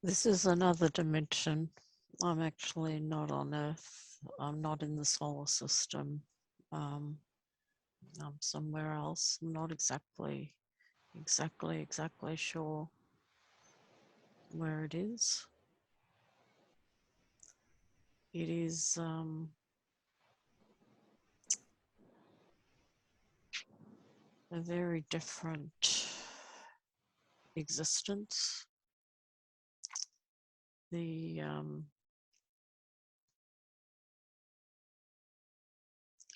This is another dimension. I'm actually not on Earth. I'm not in the solar system. I'm somewhere else. I'm not exactly sure where it is. It is a very different existence. The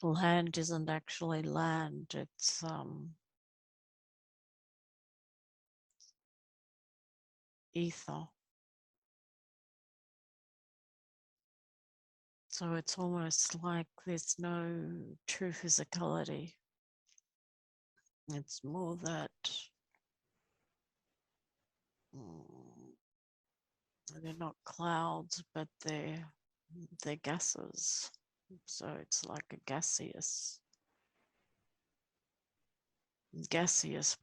land isn't actually land. It's ether. So it's almost like there's no true physicality. It's more that they're not clouds, but they're gases. So it's like a gaseous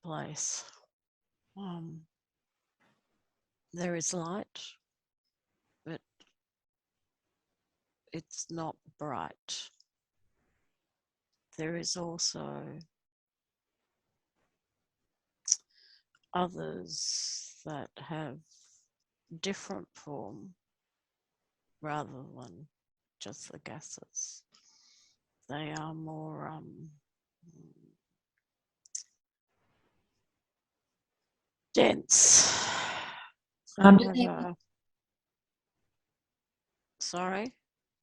place. There is light, but it's not bright. There is also others that have different form rather than just the gases. They are more dense. Sorry?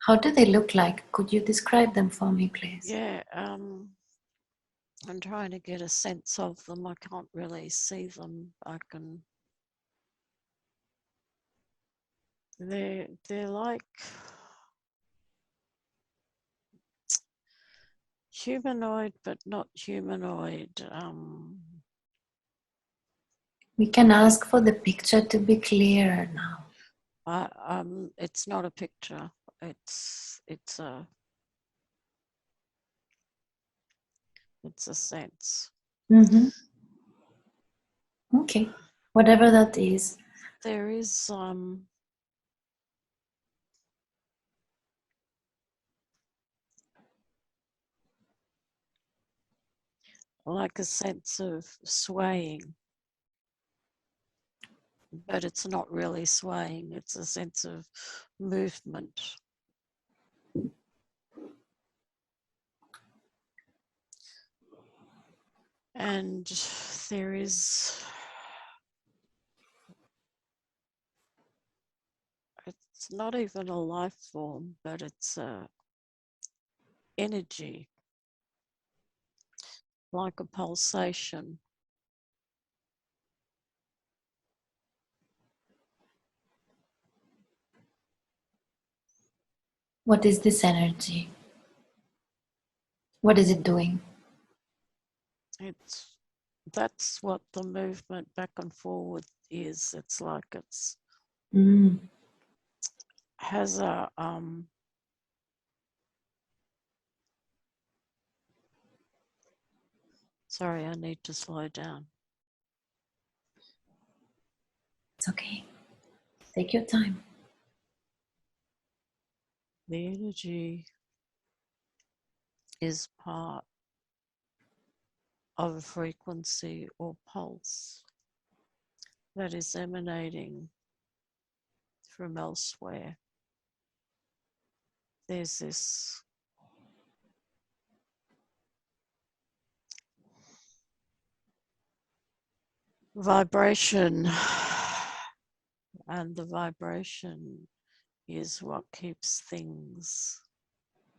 How do they look like? Could you describe them for me, please? Yeah, I'm trying to get a sense of them. I can't really see them. They're like humanoid, but not humanoid. We can ask for the picture to be clearer now. It's not a picture. It's a sense. Mm-hmm. Okay, whatever that is. There is like a sense of swaying, but it's not really swaying. It's a sense of movement. And there is, it's not even a life form, but it's a energy, like a pulsation. What is this energy? What is it doing? That's what the movement back and forward is. It's like has a sorry, I need to slow down. It's okay. Take your time. The energy is part of a frequency or pulse that is emanating from elsewhere. There's this vibration, and the vibration is what keeps things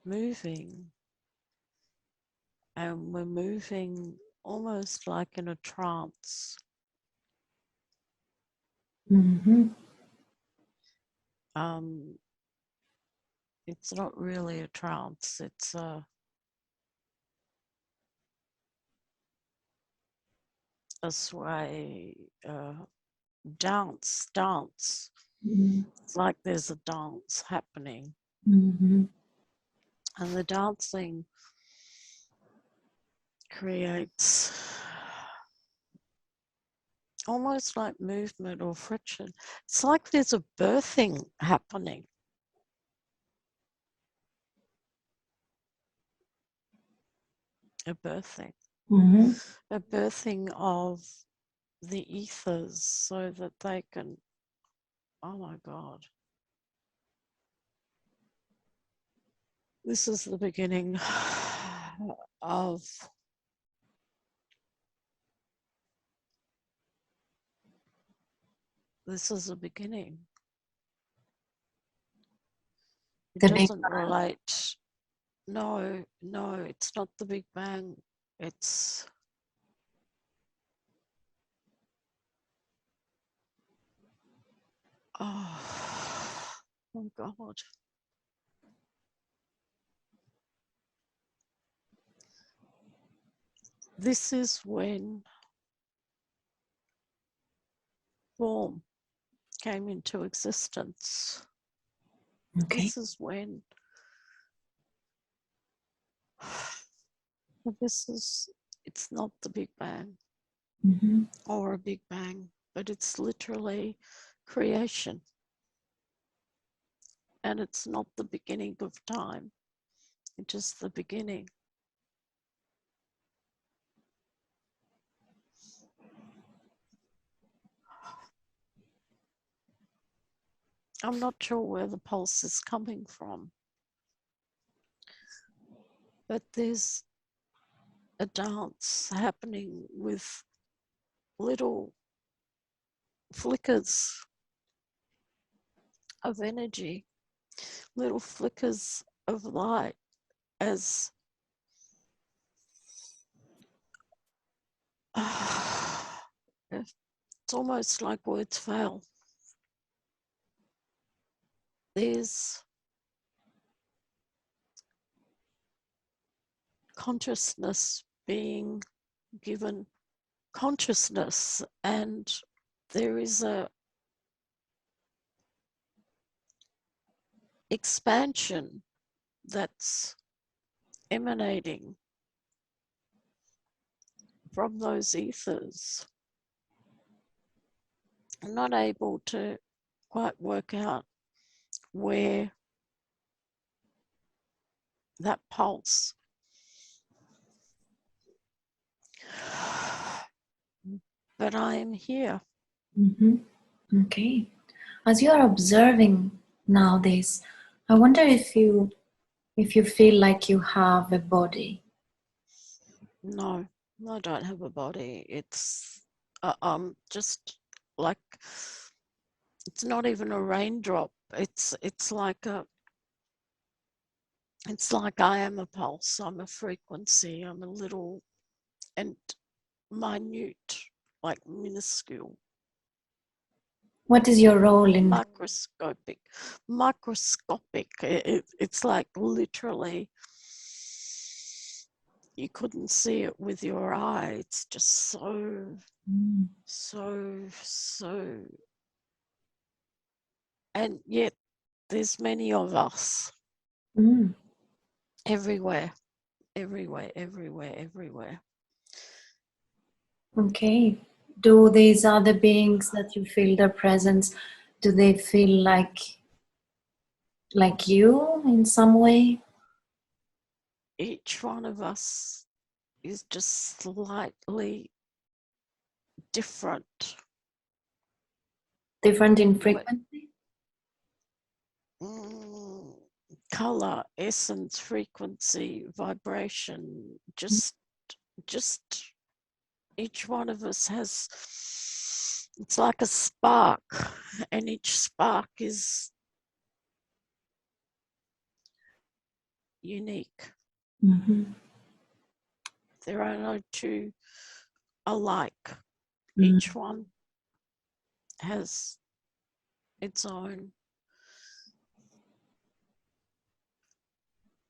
moving. And we're moving almost like in a trance. Mm-hmm. It's not really a trance, it's a sway, dance. Mm-hmm. It's like there's a dance happening. Mm-hmm. And the dancing creates almost like movement or friction. It's like there's a birthing happening. A birthing. Mm-hmm. A birthing of the ethers so that they can, oh my God. This is the beginning of this is the beginning. It The Big doesn't Bang. relate. No, it's not the Big Bang. It's oh God. This is when form came into existence. Okay. This is when it's not the Big Bang Mm-hmm. or a Big Bang, but it's literally creation. And it's not the beginning of time. It's just the beginning. I'm not sure where the pulse is coming from, but there's a dance happening with little flickers of energy, little flickers of light as it's almost like words fail. There's consciousness being given consciousness, and there is a expansion that's emanating from those ethers. I'm not able to quite work out where that pulse, but I am here. Mm-hmm. Okay. As you are observing now this, I wonder if you feel like you have a body. No, I don't have a body. It's just like, it's not even a raindrop. It's like I am a pulse. I'm a frequency. I'm a little and minute, like minuscule, What is your role in? microscopic. It's like literally you couldn't see it with your eye. It's just so and yet there's many of us Mm. everywhere. Okay. Do these other beings that you feel their presence, do they feel like you in some way? Each one of us is just slightly different. Different in frequency? Color, essence, frequency, vibration, just each one of us has, it's like a spark, and each spark is unique. Mm-hmm. There are no two alike. Mm. Each one has its own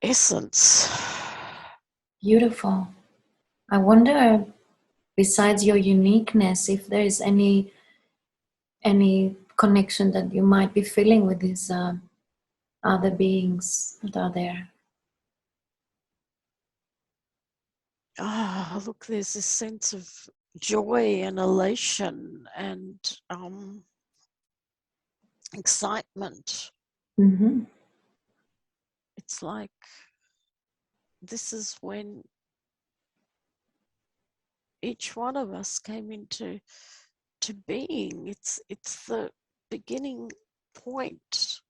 essence. Beautiful. I wonder, besides your uniqueness, if there is any connection that you might be feeling with these other beings that are there. Ah, look, there's this sense of joy and elation and excitement. Mm-hmm. It's like this is when each one of us came into being. It's the beginning point.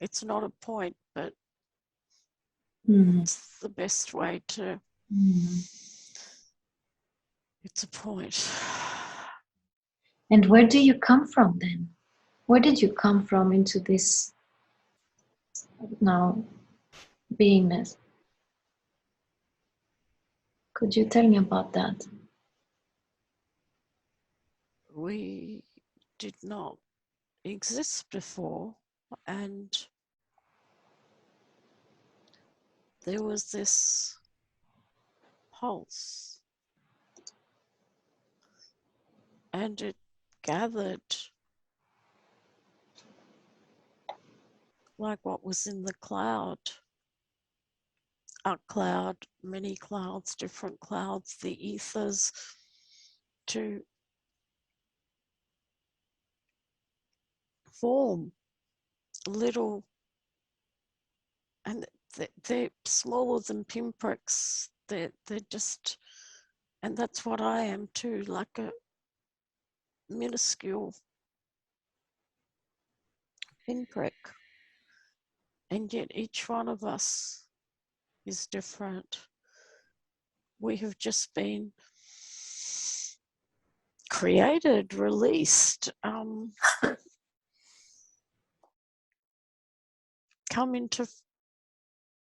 It's not a point, but it's the best way to. It's a point. And where do you come from then? Where did you come from into this now beingness? Could you tell me about that? We did not exist before, and there was this pulse, and it gathered like what was in the cloud. A cloud, many clouds, different clouds, the ethers, to form little, and they're smaller than pinpricks. They're just, and that's what I am too, like a minuscule pinprick. And yet each one of us is different. We have just been created, released, come into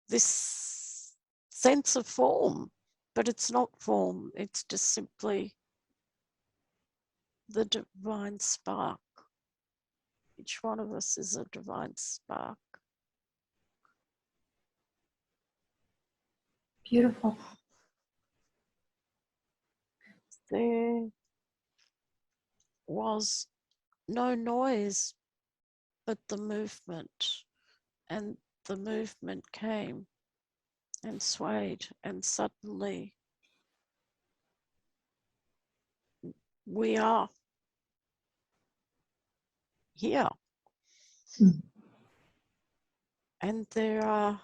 this sense of form, but it's not form, it's just simply the divine spark. Each one of us is a divine spark. Beautiful. There was no noise but the movement, and the movement came and swayed, and suddenly we are here. And there are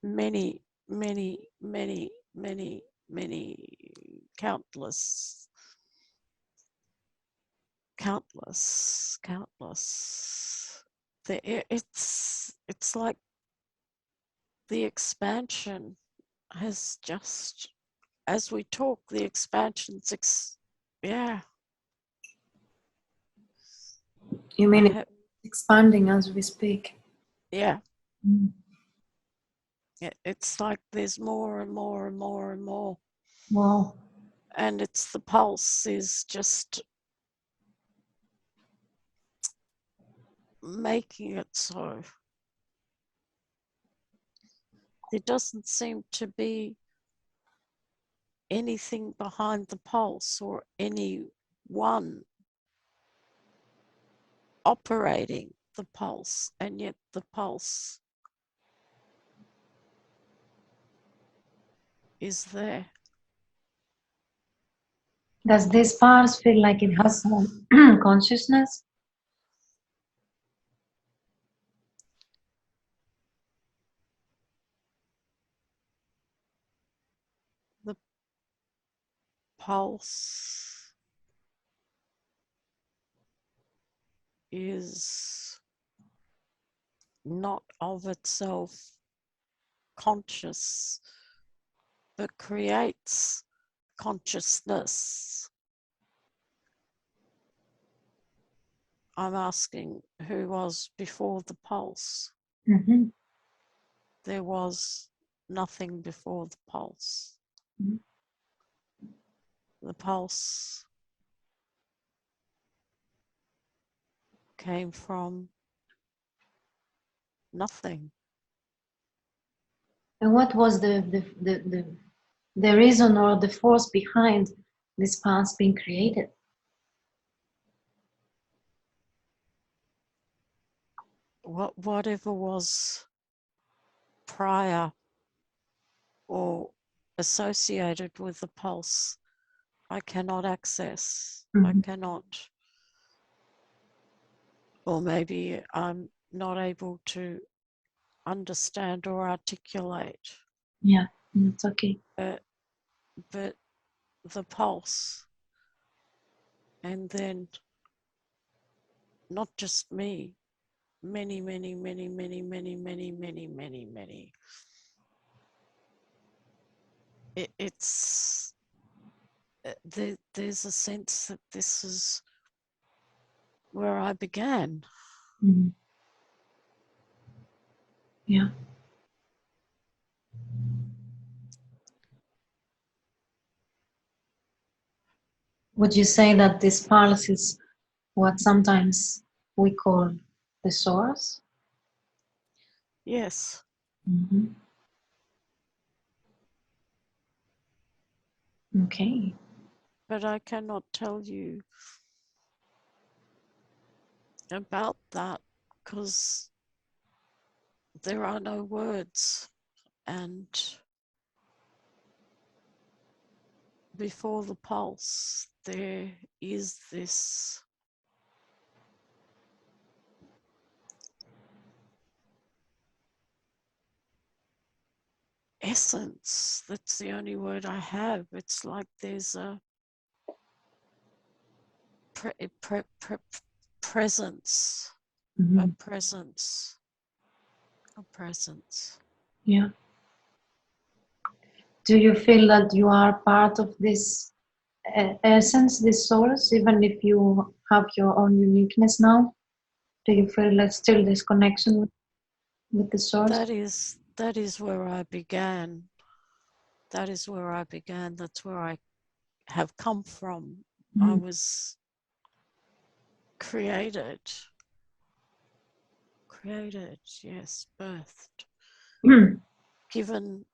many, many, many, many, many, countless. It's like the expansion has just, as we talk, the expansion's yeah. You mean it's expanding as we speak? Yeah. It's like there's more and more and more and more. Wow. And it's the pulse is just making it so. There doesn't seem to be anything behind the pulse or anyone operating the pulse, and yet the pulse is there. Does this pulse feel like it has some consciousness? The pulse is not of itself conscious, but creates consciousness. I'm asking who was before the pulse. Mm-hmm. There was nothing before the pulse. Mm-hmm. the pulse came from nothing. And what was the reason or the force behind this pulse being created? Whatever was prior or associated with the pulse, I cannot access. I cannot, or maybe I'm not able to understand or articulate. Yeah, it's okay. But the pulse, and then not just me, many, many, many, many, many, many, many, many, many. It's there's a sense that this is where I began. Yeah. Would you say that this pulse is what sometimes we call the source? Yes. Okay. But I cannot tell you about that because there are no words, and before the pulse there is this essence. That's the only word I have. It's like there's a presence, a presence, a presence. Yeah. Do you feel that you are part of this essence, this source, even if you have your own uniqueness now? Do you feel that still this connection with the source? That is where I began. That is where I began. That's where I have come from. I was created, yes, birthed, given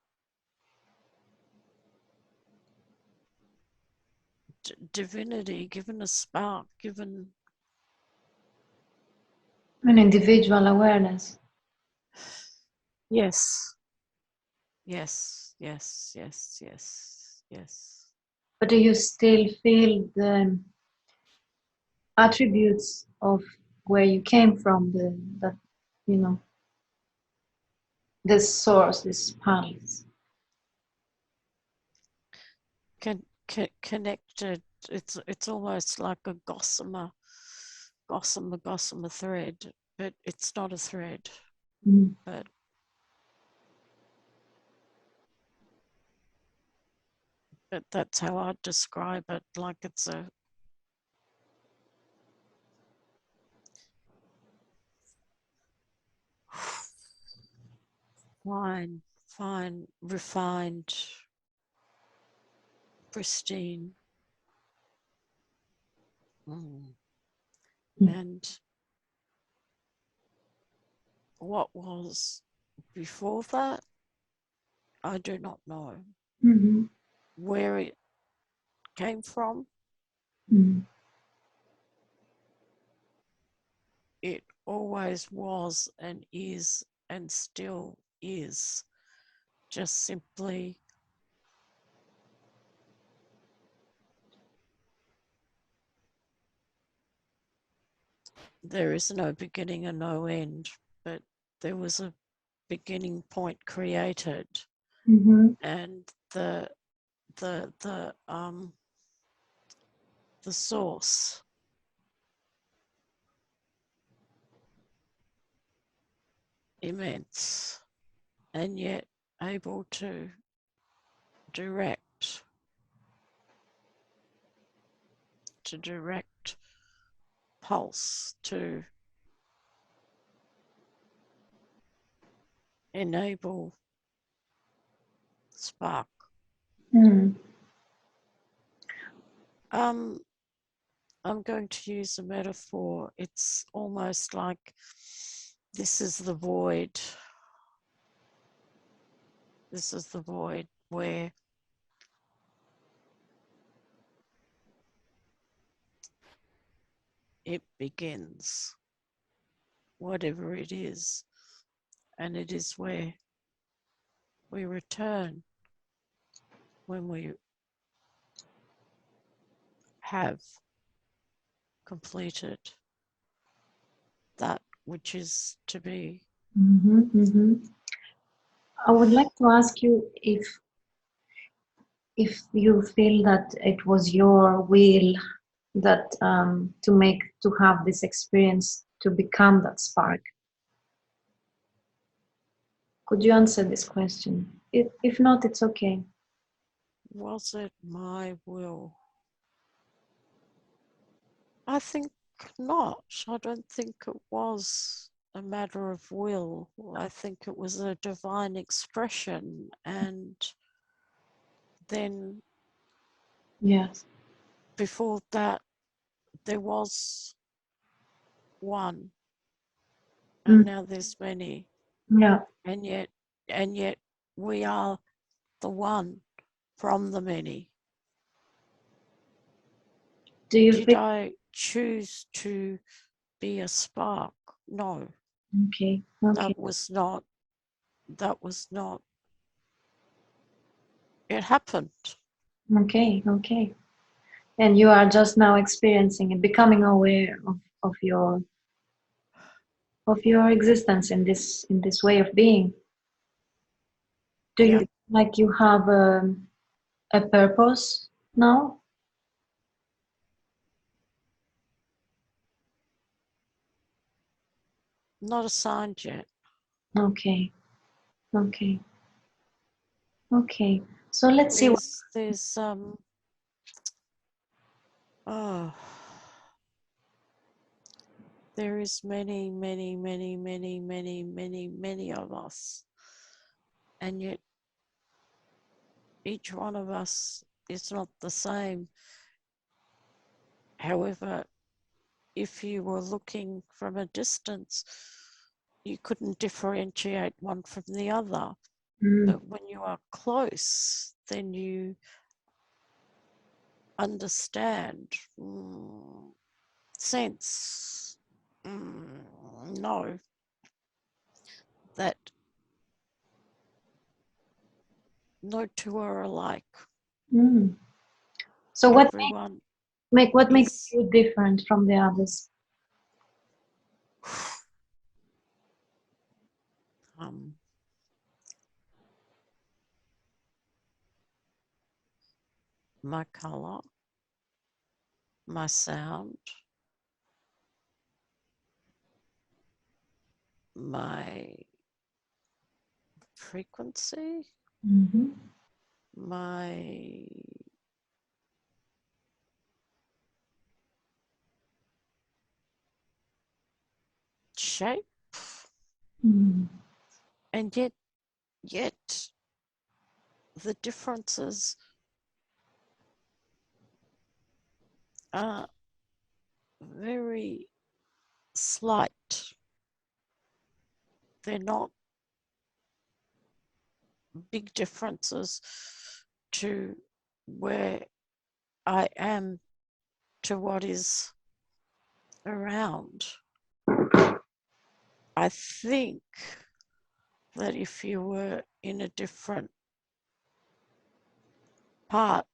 divinity, given a spark, given An individual awareness. yes. But do you still feel the attributes of where you came from, that you know, this source, this pulse? Connected. It's almost like a gossamer thread, but it's not a thread. But that's how I'd describe it. Like it's a fine, refined, pristine. And what was before that, I do not know. Where it came from, it always was and is and still is just simply there is no beginning and no end, but there was a beginning point created, and the source immense, and yet able to direct pulse, to enable spark. I'm going to use a metaphor. It's almost like this is the void. This is the void where it begins, whatever it is. And it is where we return when we have completed that which is to be. I would like to ask you if you feel that it was your will that to have this experience to become that spark. Could you answer this question? If not, it's okay. Was it my will? I think not. I don't think it was a matter of will. I think it was a divine expression. And then Yes. before that, there was one. And now there's many. Yeah. And yet we are the one from the many. Did I choose to be a spark? No. Okay. That was not. It happened. Okay. And you are just now experiencing it, becoming aware of your existence in this way of being. Do you feel like you have a purpose now? Not assigned yet. Okay. So let's see what there's there is many of us, and yet each one of us is not the same. However, if you were looking from a distance, you couldn't differentiate one from the other. But when you are close, then you understand, sense, know that no two are alike. So what makes you different from the others? My color, my sound, my frequency, my shape, and yet the differences are very slight. They're not big differences to where I am to what is around. I think that if you were in a different part,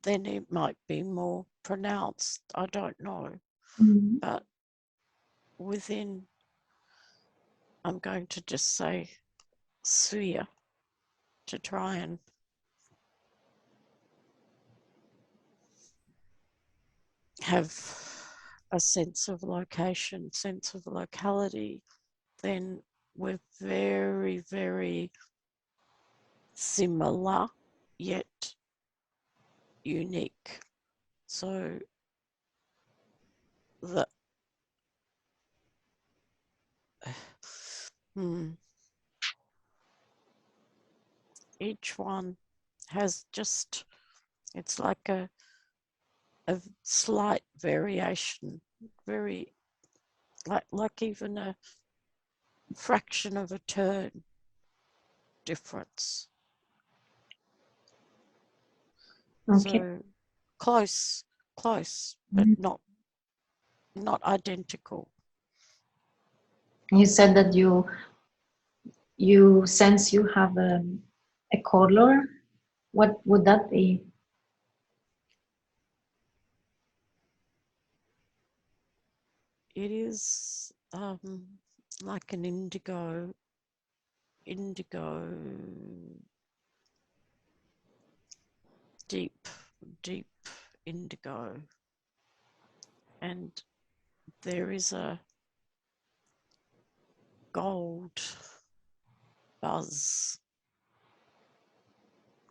then it might be more pronounced. I don't know. But within, I'm going to just say sphere to try and have a sense of location, sense of locality, then we're very, very similar yet unique. So the each one has just, it's like a a slight variation, very like even a fraction of a turn difference. Okay. So close, but not identical. You said that you sense you have a color. What would that be? It is like an indigo, deep indigo, and there is a gold buzz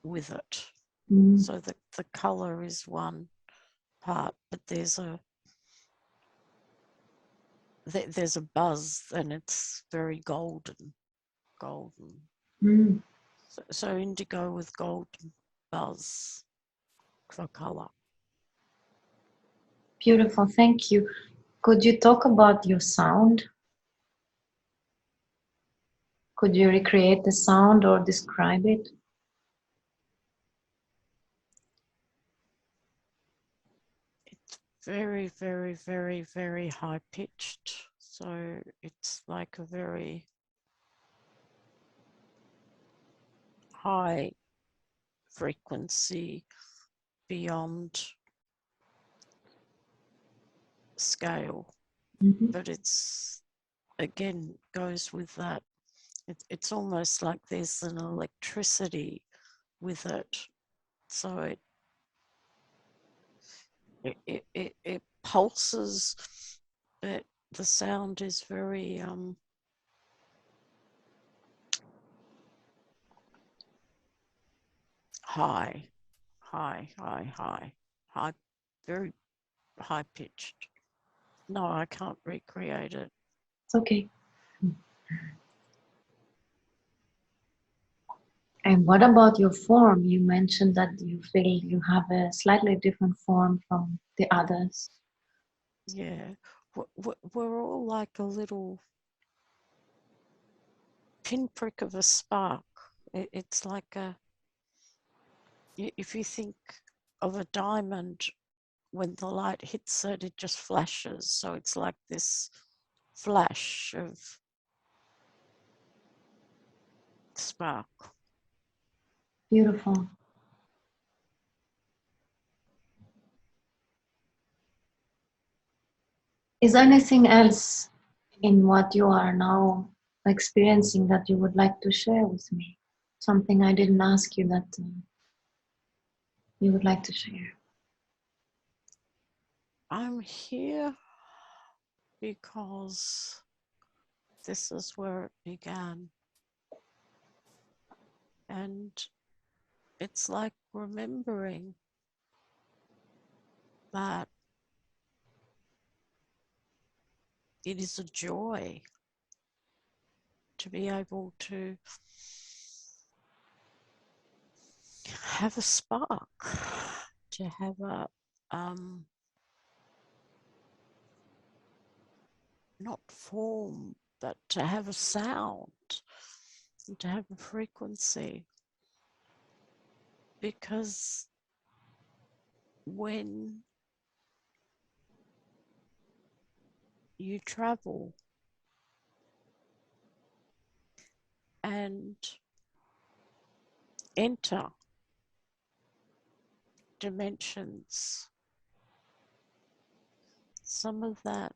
with it. Mm. So the color is one part, but there's a buzz, and it's very golden. Mm. So indigo with golden buzz for color. Beautiful, thank you. Could you talk about your sound? Could you recreate the sound or describe it? It's very, very, very, very high pitched. So it's like a very high frequency beyond scale. Mm-hmm. But it's, again, goes with that. It's almost like there's an electricity with it. So it pulses, but the sound is very high, very high pitched. No, I can't recreate it. It's okay. And what about your form? You mentioned that you feel you have a slightly different form from the others. Yeah, we're all like a little pinprick of a spark. It's like if you think of a diamond, when the light hits it, it just flashes. So it's like this flash of spark. Beautiful. Is there anything else in what you are now experiencing that you would like to share with me? Something I didn't ask you that you would like to share? I'm here because this is where it began. And it's like remembering that it is a joy to be able to have a spark, to have a not form, but to have a sound, and to have a frequency. Because when you travel and enter dimensions, some of that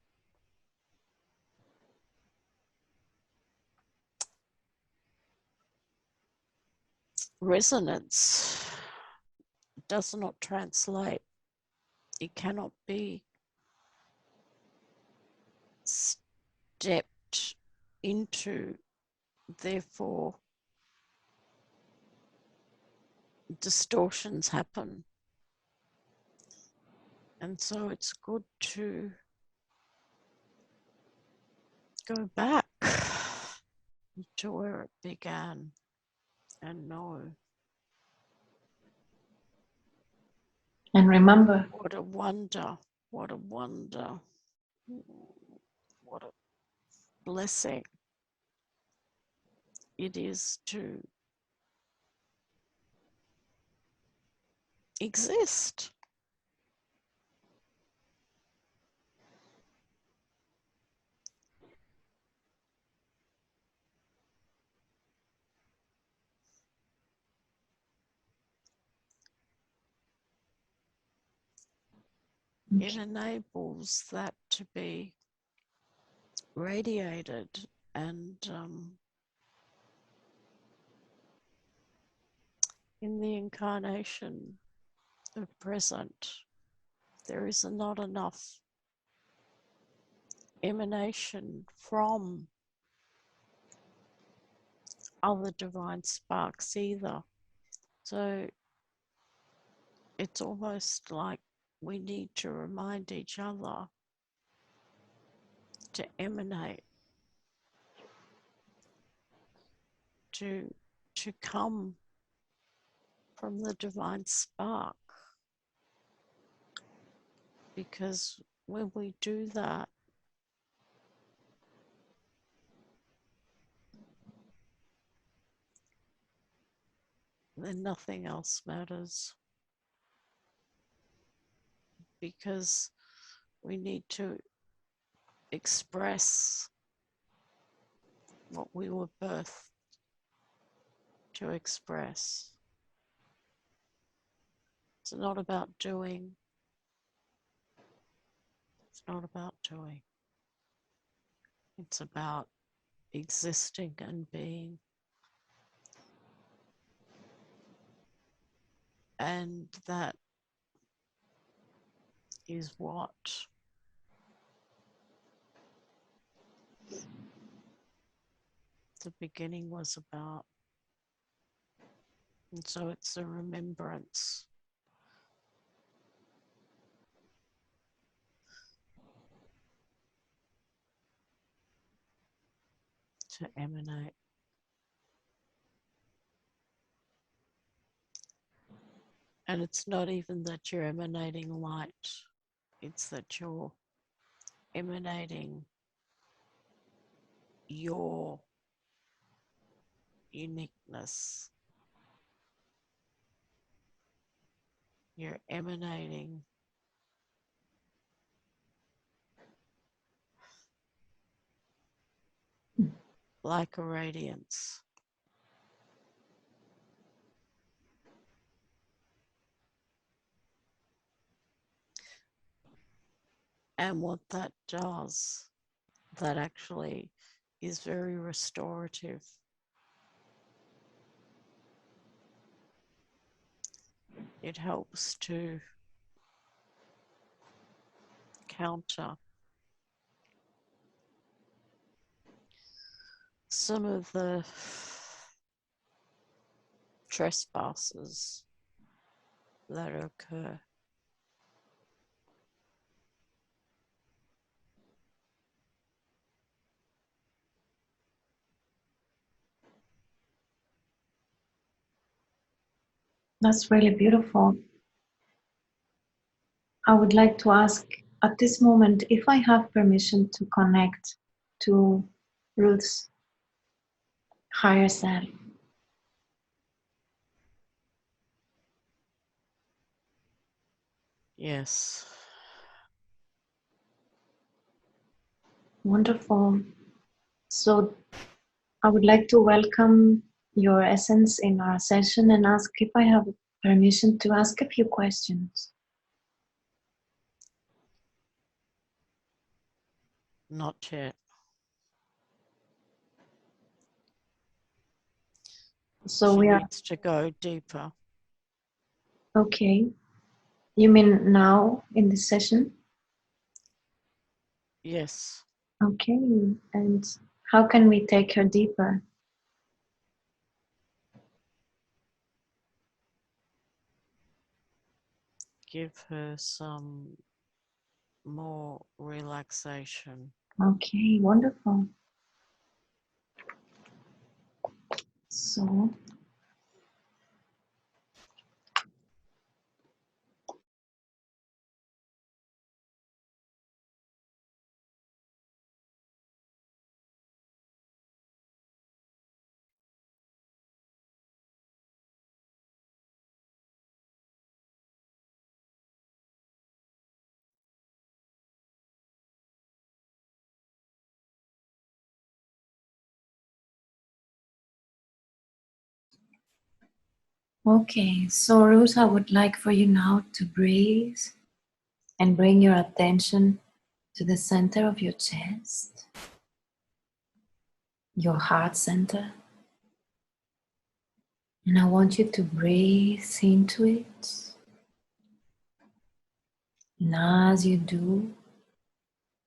resonance does not translate. It cannot be stepped into. Therefore, distortions happen. And so it's good to go back to where it began and know And remember, what a wonder, what a wonder, what a blessing it is to exist. It enables that to be radiated and in the incarnation of present, there is not enough emanation from other divine sparks either. So it's almost like we need to remind each other to emanate, to come from the divine spark. Because when we do that, then nothing else matters. Because we need to express what we were birthed to express. It's not about doing. It's not about doing. It's about existing and being. And that is what the beginning was about. And so it's a remembrance to emanate. And it's not even that you're emanating light, it's that you're emanating your uniqueness. You're emanating like a radiance. And what that does, that actually is very restorative. It helps to counter some of the trespasses that occur. that's really beautiful. I would like to ask at this moment if I have permission to connect to Ruth's higher self. Yes. Wonderful. So I would like to welcome your essence in our session and ask if I have permission to ask a few questions. Not yet. So She we are needs to go deeper. okay. You mean now in this session? Yes. Okay. And how can we take her deeper? Give her some more relaxation. Okay, wonderful. So Okay, so Ruth, I would like for you now to breathe and bring your attention to the center of your chest, your heart center. And I want you to breathe into it. And as you do,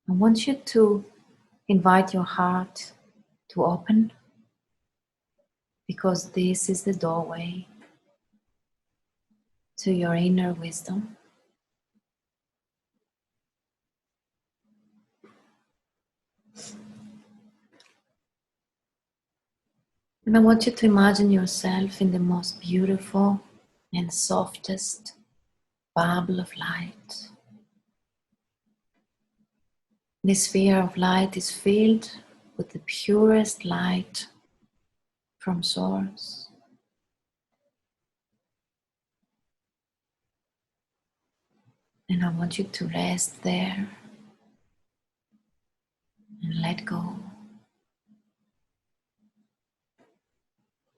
I want you to invite your heart to open, because this is the doorway to your inner wisdom. And I want you to imagine yourself in the most beautiful and softest bubble of light. This sphere of light is filled with the purest light from Source. And I want you to rest there and let go.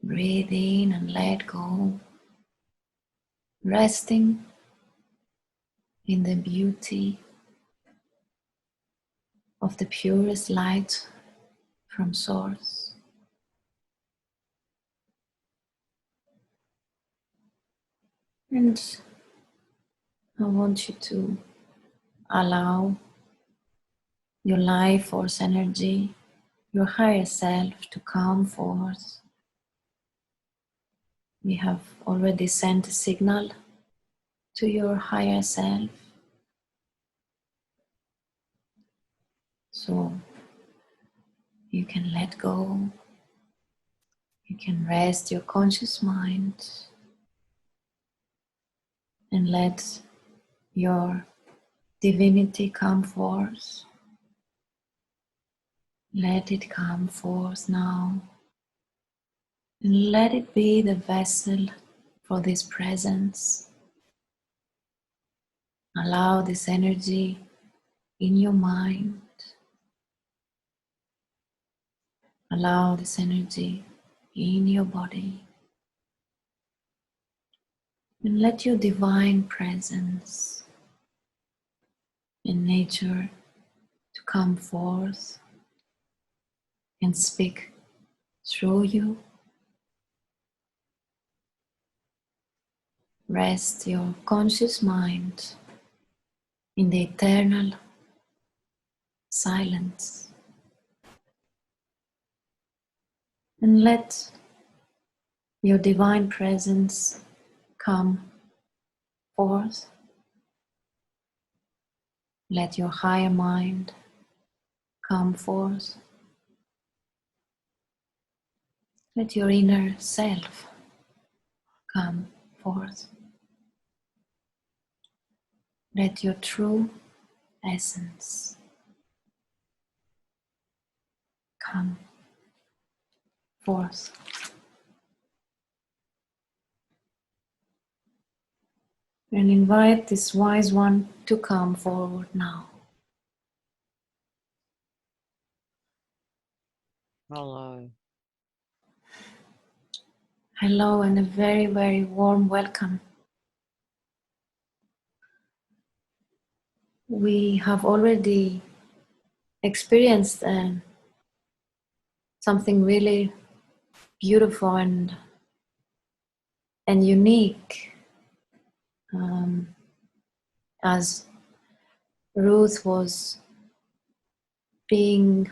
Breathe in and let go, resting in the beauty of the purest light from Source. And I want you to allow your life force energy, your higher self, to come forth. We have already sent a signal to your higher self. So you can let go, you can rest your conscious mind and let your divinity come forth. Let it come forth now. And let it be the vessel for this presence. Allow this energy in your mind. Allow this energy in your body. And let your divine presence in nature to come forth and speak through you. Rest your conscious mind in the eternal silence. And let your divine presence come forth. Let your higher mind come forth. Let your inner self come forth. Let your true essence come forth. And invite this wise one to come forward now. Hello. Hello and a very, very warm welcome. We have already experienced something really beautiful and unique, as Ruth was being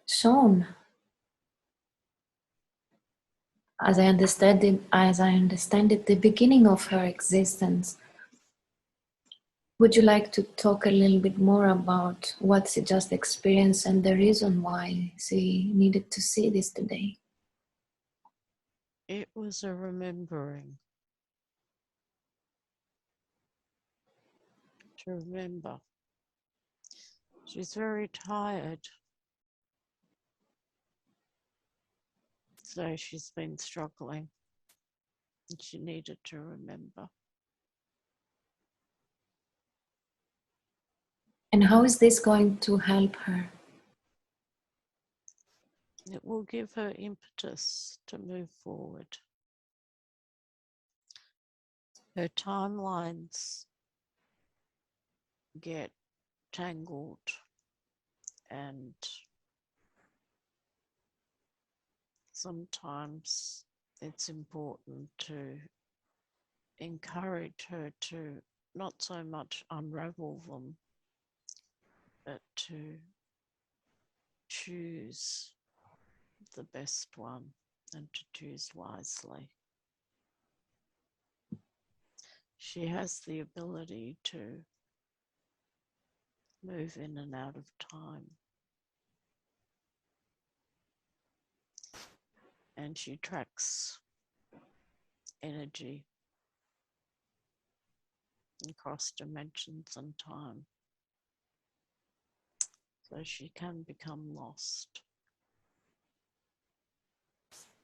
shown. As I understand it, the beginning of her existence. Would you like to talk a little bit more about what she just experienced and the reason why she needed to see this today? It was a remembering. To remember. She's very tired. So she's been struggling. And she needed to remember. And how is this going to help her? It will give her impetus to move forward. her timelines get tangled, and sometimes it's important to encourage her to not so much unravel them, but to choose the best one and to choose wisely. She has the ability to move in and out of time, and she tracks energy across dimensions and time, so she can become lost.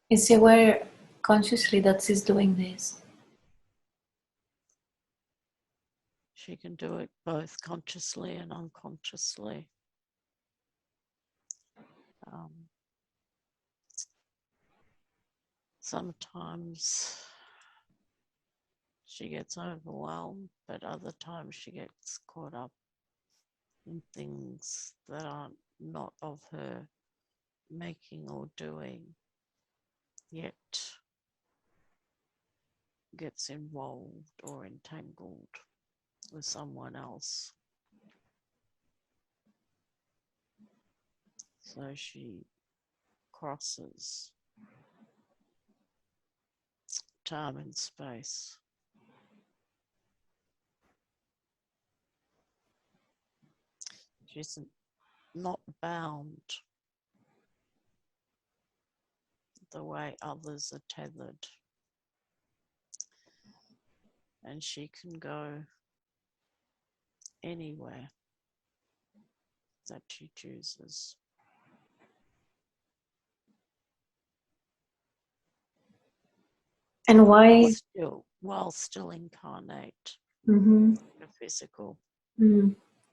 Is she aware consciously that she's doing this? She can do it both consciously and unconsciously. Sometimes she gets overwhelmed, but other times she gets caught up in things that are not of her making or doing, yet gets involved or entangled with someone else. So she crosses time and space. She's not bound the way others are tethered, and she can go anywhere that she chooses. And why? While still incarnate Mm-hmm. a physical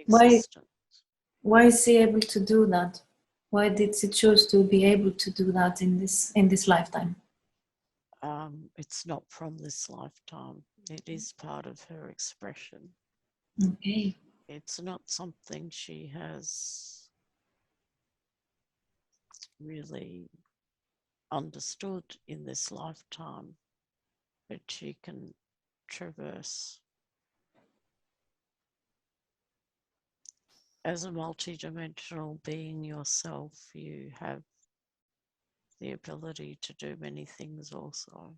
Why existence. is she able to do that? Why did she choose to be able to do that in this lifetime? It's not from this lifetime. It is part of her expression. Okay. It's not something she has really understood in this lifetime, but she can traverse. As a multidimensional being yourself, you have the ability to do many things also.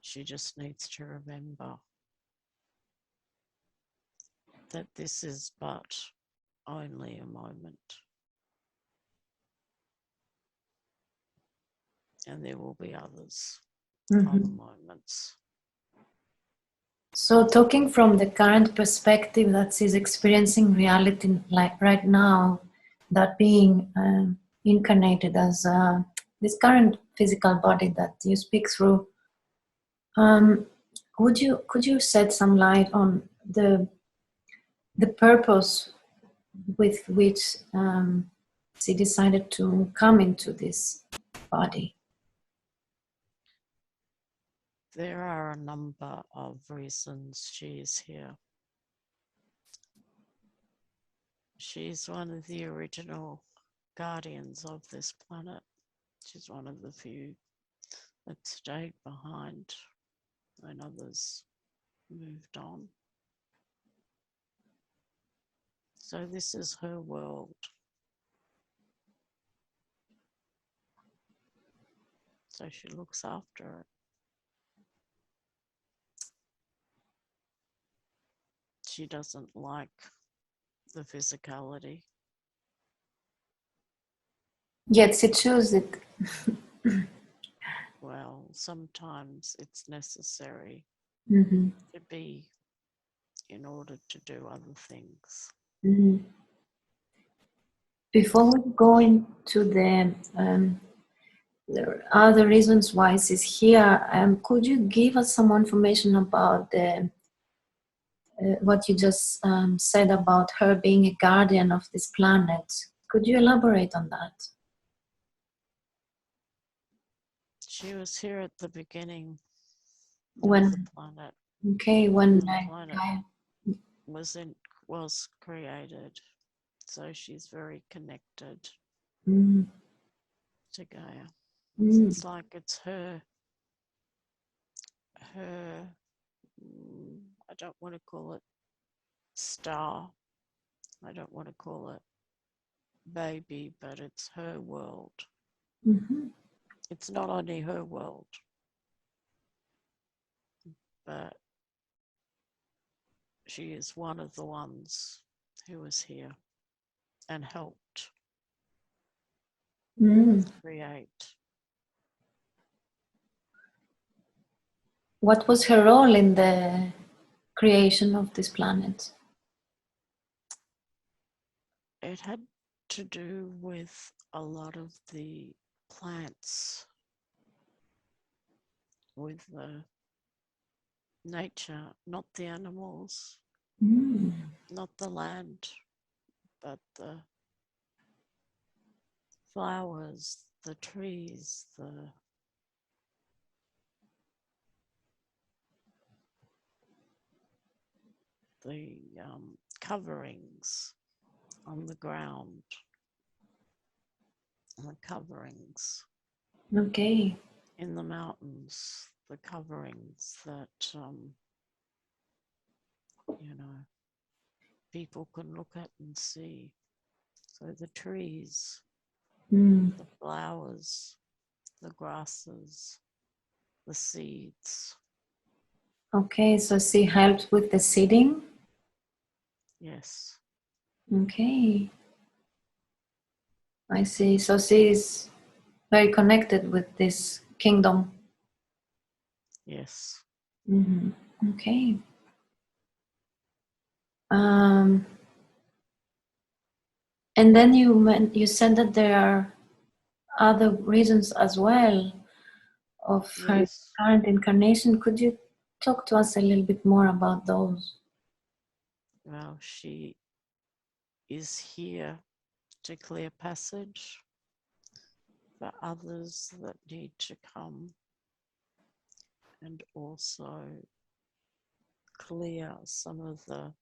She just needs to remember that this is but only a moment. And there will be others, other moments. So talking from the current perspective that she's experiencing reality like right now, that being incarnated as this current physical body that you speak through, could you shed some light on the purpose with which she decided to come into this body? There are a number of reasons she is here. She's one of the original guardians of this planet. She's one of the few that stayed behind when others moved on. So this is her world. So she looks after it. She doesn't like the physicality. Yet she chose it. Well, sometimes it's necessary to be in order to do other things. Before we go into the other reasons why she's here, could you give us some more information about the what you just said about her being a guardian of this planet? Could you elaborate on that? She was here at the beginning When, of the planet. okay, when The planet Gaia. was created, so she's very connected Mm, to Gaia. mm, It's like it's her. I don't want to call it star. I don't want to call it baby, but it's her world. mhm. It's not only her world, but she is one of the ones who was here and helped create. What was her role in the creation of this planet? It had to do with a lot of the plants, with the nature, not the animals, not the land, but the flowers, the trees, the coverings on the ground, the coverings Okay. in the mountains, the coverings that, people can look at and see. So the trees, the flowers, the grasses, the seeds. Okay, so she helped with the seeding. Yes. Okay, I see. So she is very connected with this kingdom. Yes. Okay. And then you said that there are other reasons as well of her Yes. current incarnation. Could you talk to us a little bit more about those? Well, she is here to clear passage for others that need to come, and also clear some of the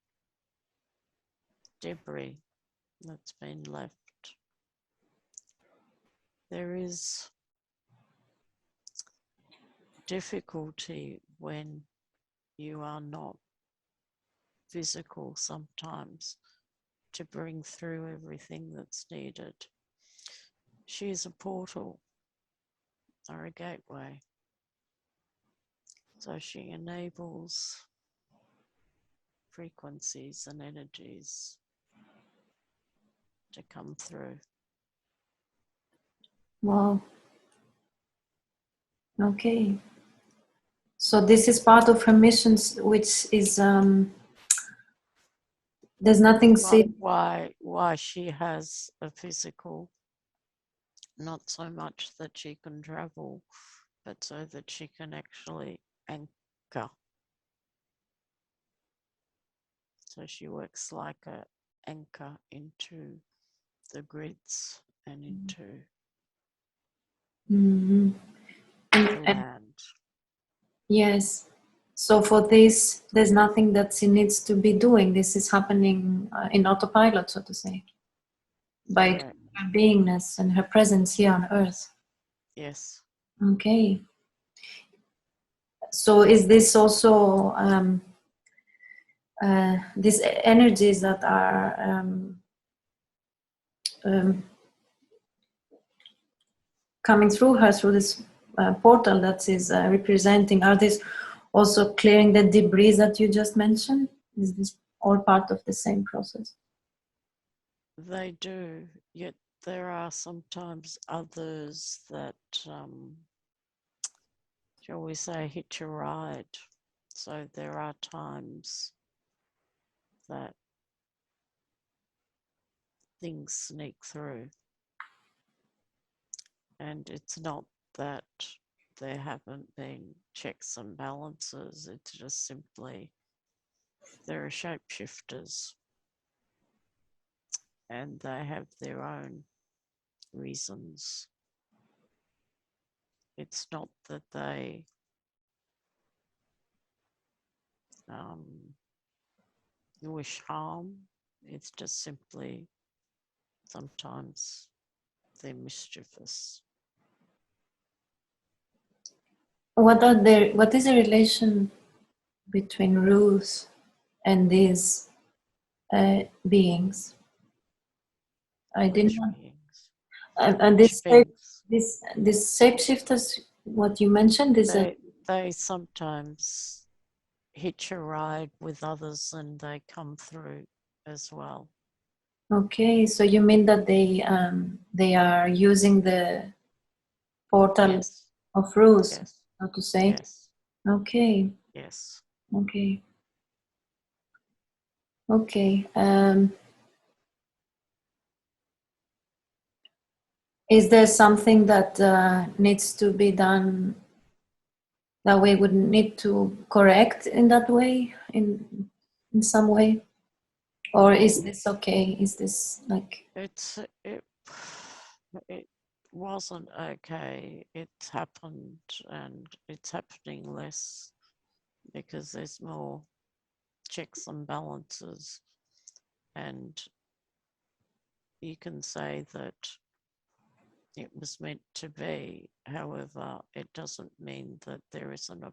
debris that's been left. There is difficulty when you are not physical sometimes to bring through everything that's needed. She is a portal or a gateway. So she enables frequencies and energies to come through. Wow. Okay. So this is part of her missions, which is there's nothing. Why she has a physical, not so much that she can travel, but so that she can actually anchor. So she works like an anchor into the grids and into the land. Yes. So for this, there's nothing that she needs to be doing. This is happening in autopilot, so to say, by Correct. her beingness and her presence here on Earth. Yes. Okay. So is this also these energies that are coming through her through this portal that is representing, are these also clearing the debris that you just mentioned? Is this all part of the same process? They do, yet there are sometimes others that, shall we say, hitch a ride. So there are times that things sneak through. And it's not that there haven't been checks and balances, it's just simply there are shapeshifters and they have their own reasons. it's not that they wish harm. It's just simply sometimes they're mischievous. What is the relation between Ruth and these beings? I didn't know. Beings? And Which beings? this shapeshifters, what you mentioned, is they sometimes hitch a ride with others and they come through as well. okay. So you mean that they are using the portal Yes. of Ruth, Yes. how to say? Yes. Okay. Yes. Okay. Okay. Is there something that needs to be done that we would need to correct in that way, in some way? Or is this okay? Is this like... It wasn't okay. It's happened and it's happening less because there's more checks and balances, and you can say that it was meant to be. However, it doesn't mean that there isn't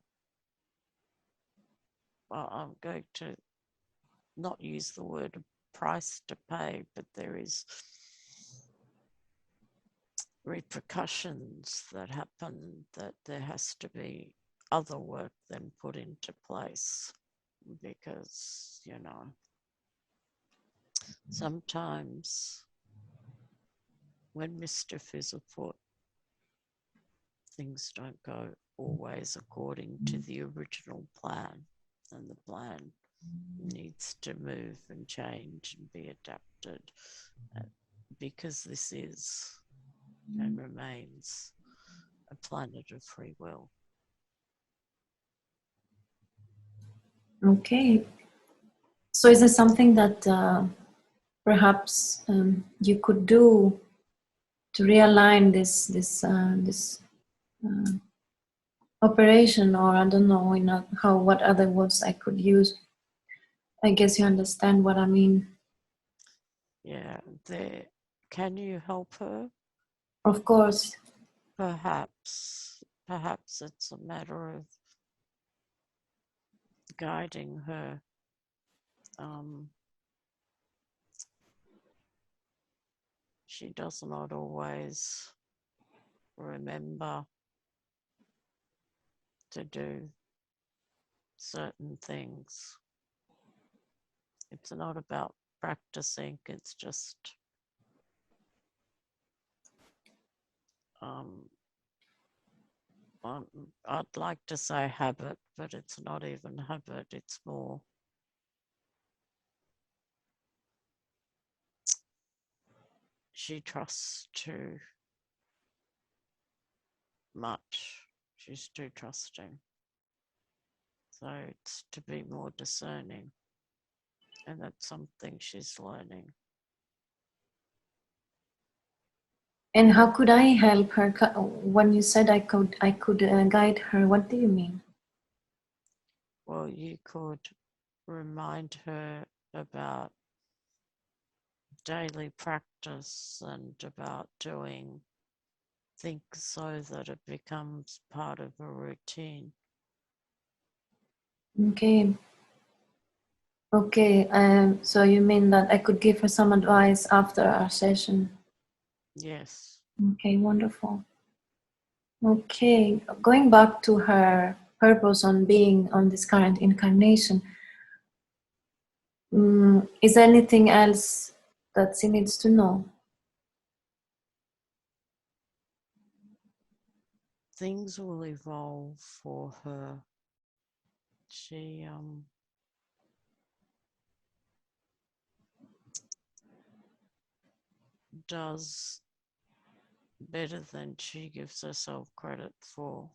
I'm going to not use the word price to pay, but there is repercussions that happen, that there has to be other work then put into place, because, sometimes when mischief is afoot, things don't go always according to the original plan, and the plan needs to move and change and be adapted, because this is and remains a planet of free will. Okay. So is there something that perhaps you could do to realign this operation, or I don't know what other words I could use? I guess you understand what I mean. Yeah, can you help her? Of course. Perhaps it's a matter of guiding her. She does not always remember to do certain things. It's not about practicing, it's just I'd like to say habit, but it's not even habit, it's more she trusts too much. She's too trusting. So it's to be more discerning. And that's something she's learning. And how could I help her? When you said I could guide her, what do you mean? Well, you could remind her about daily practice and about doing things so that it becomes part of a routine. Okay. Okay. So you mean that I could give her some advice after our session? Yes. Okay, wonderful. Okay, going back to her purpose on being on this current incarnation, is there anything else that she needs to know? Things will evolve for her. She does better than she gives herself credit for.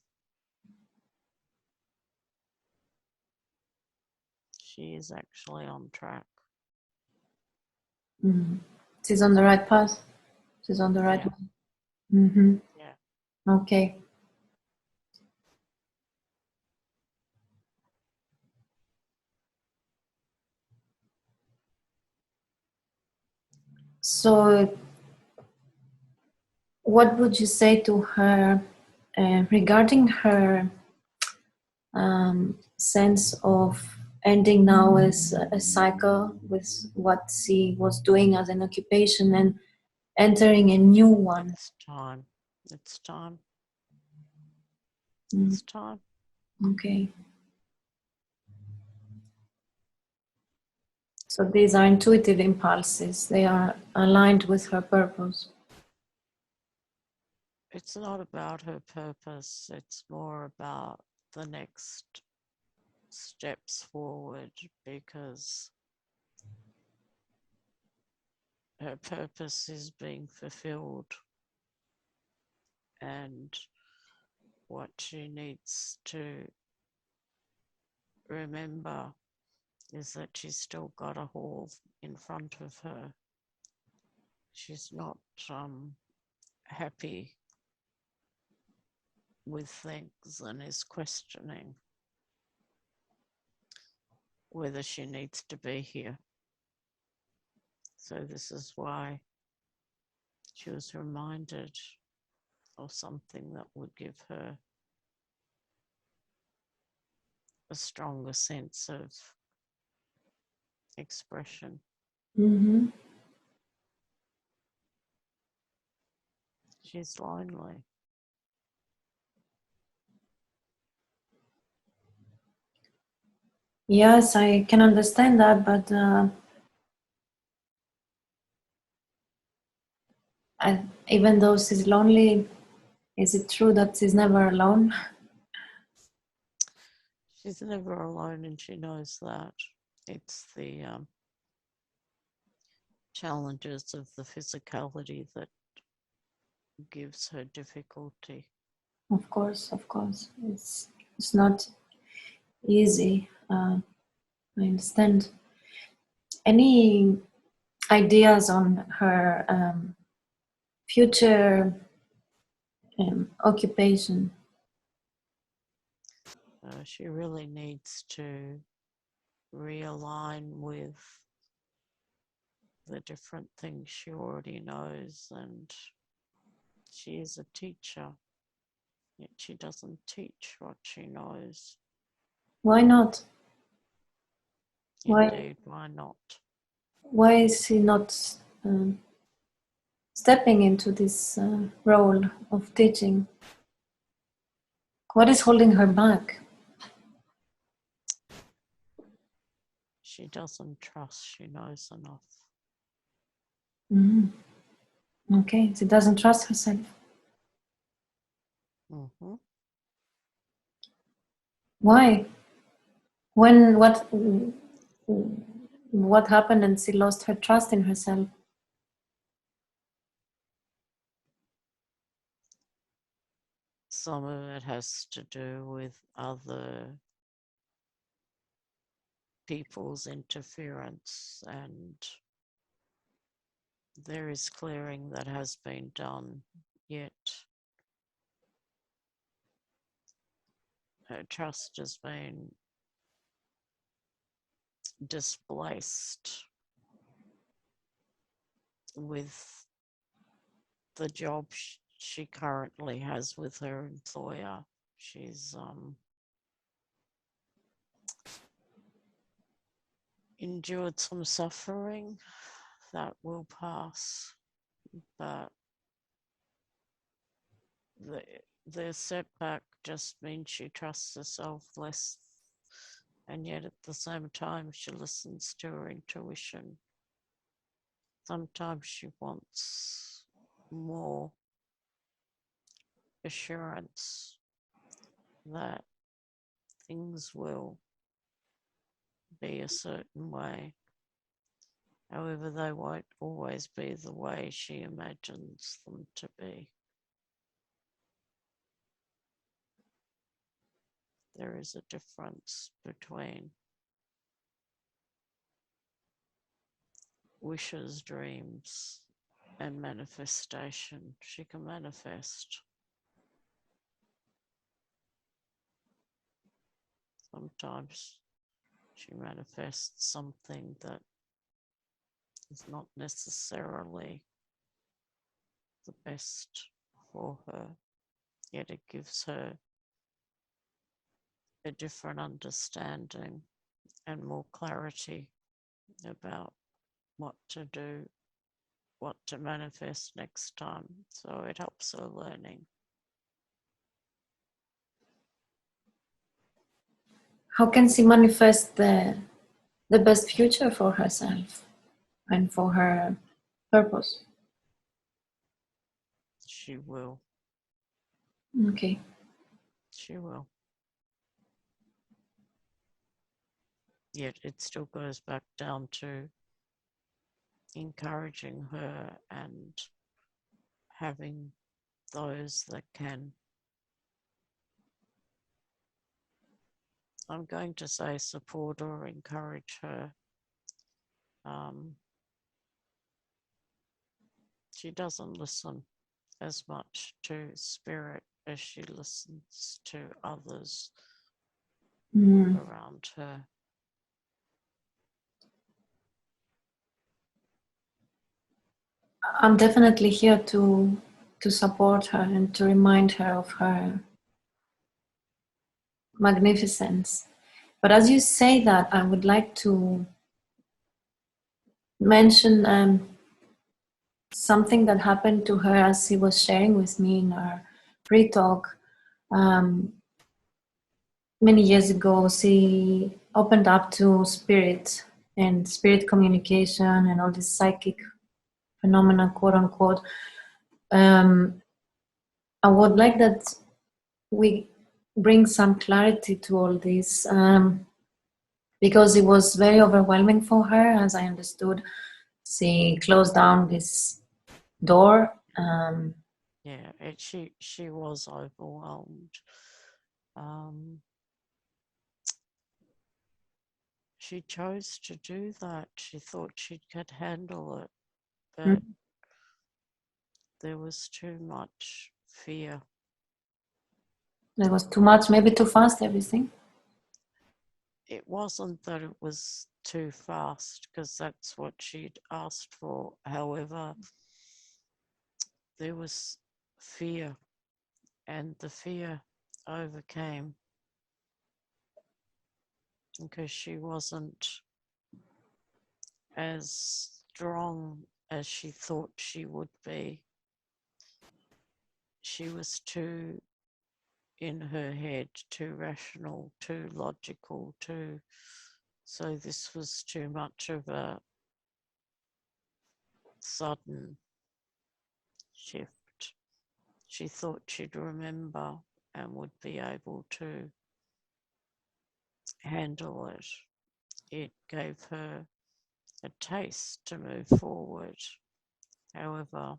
She is actually on track. She's on the right path. She's on the right way. Yeah. Okay. So, what would you say to her regarding her sense of ending now as a cycle with what she was doing as an occupation and entering a new one? It's time. It's time. Mm. It's time. Okay. So these are intuitive impulses. They are aligned with her purpose. It's not about her purpose. It's more about the next steps forward, because her purpose is being fulfilled, and what she needs to remember is that she's still got a hall in front of her. She's not happy with things and is questioning whether she needs to be here. So this is why she was reminded of something that would give her a stronger sense of expression. Mm-hmm. She's lonely. Yes, I can understand that, but even though she's lonely, is it true that she's never alone? She's never alone, and she knows that. It's the challenges of the physicality that gives her difficulty. Of course, of course. It's not easy. I understand. Any ideas on her future occupation? She really needs to realign with the different things she already knows, and she is a teacher, yet she doesn't teach what she knows. Why not? Indeed, why not? Why is she not stepping into this role of teaching? What is holding her back? She doesn't trust she knows enough. Mm. Okay, she doesn't trust herself. Mm-hmm. Why? What happened and she lost her trust in herself? Some of it has to do with other people's interference, and there is clearing that has been done, yet her trust has been displaced with the job she currently has with her employer. She's endured some suffering that will pass, but the setback just means she trusts herself less, and yet at the same time she listens to her intuition. Sometimes she wants more assurance that things will be a certain way. However, they won't always be the way she imagines them to be. There is a difference between wishes, dreams, and manifestation. She can manifest. Sometimes she manifests something that is not necessarily the best for her, yet it gives her a different understanding and more clarity about what to do, what to manifest next time. So it helps her learning. How can she manifest the best future for herself and for her purpose? She will. Okay. She will. Yet it still goes back down to encouraging her and having those that can, I'm going to say, support or encourage her. She doesn't listen as much to spirit as she listens to others around her. I'm definitely here to support her and to remind her of her magnificence. But as you say that, I would like to mention something that happened to her as she was sharing with me in our pre-talk. Many years ago, she opened up to spirit and spirit communication and all this psychic phenomena, quote unquote. I would like that we bring some clarity to all this, because it was very overwhelming for her, as I understood. She closed down this door. Yeah, she was overwhelmed. She chose to do that. She thought she could handle it, but there was too much fear. There was too much, maybe too fast, everything. It wasn't that it was too fast, because that's what she'd asked for. However, there was fear, and the fear overcame because she wasn't as strong as she thought she would be. She was too in her head, too rational, too logical, so this was too much of a sudden shift. She thought she'd remember and would be able to handle it. It gave her a taste to move forward. However,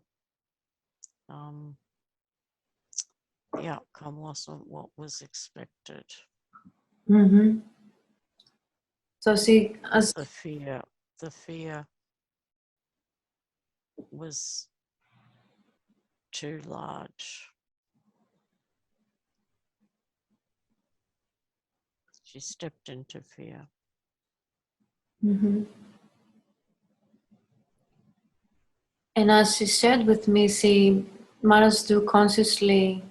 the outcome wasn't what was expected. So she, as The fear was too large. She stepped into fear. and as she shared with me, she managed to consciously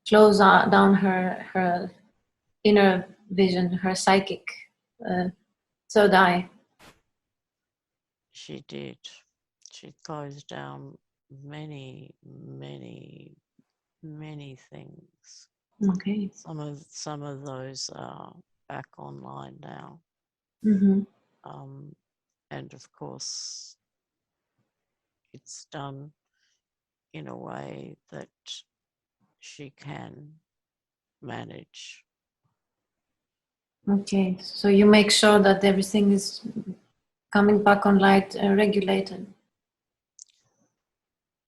close down her inner vision, her psychic third eye. She did. She closed down many, many, many things. Okay. Some of those are back online now. And of course, it's done in a way that she can manage. Okay, so you make sure that everything is coming back on light, regulated.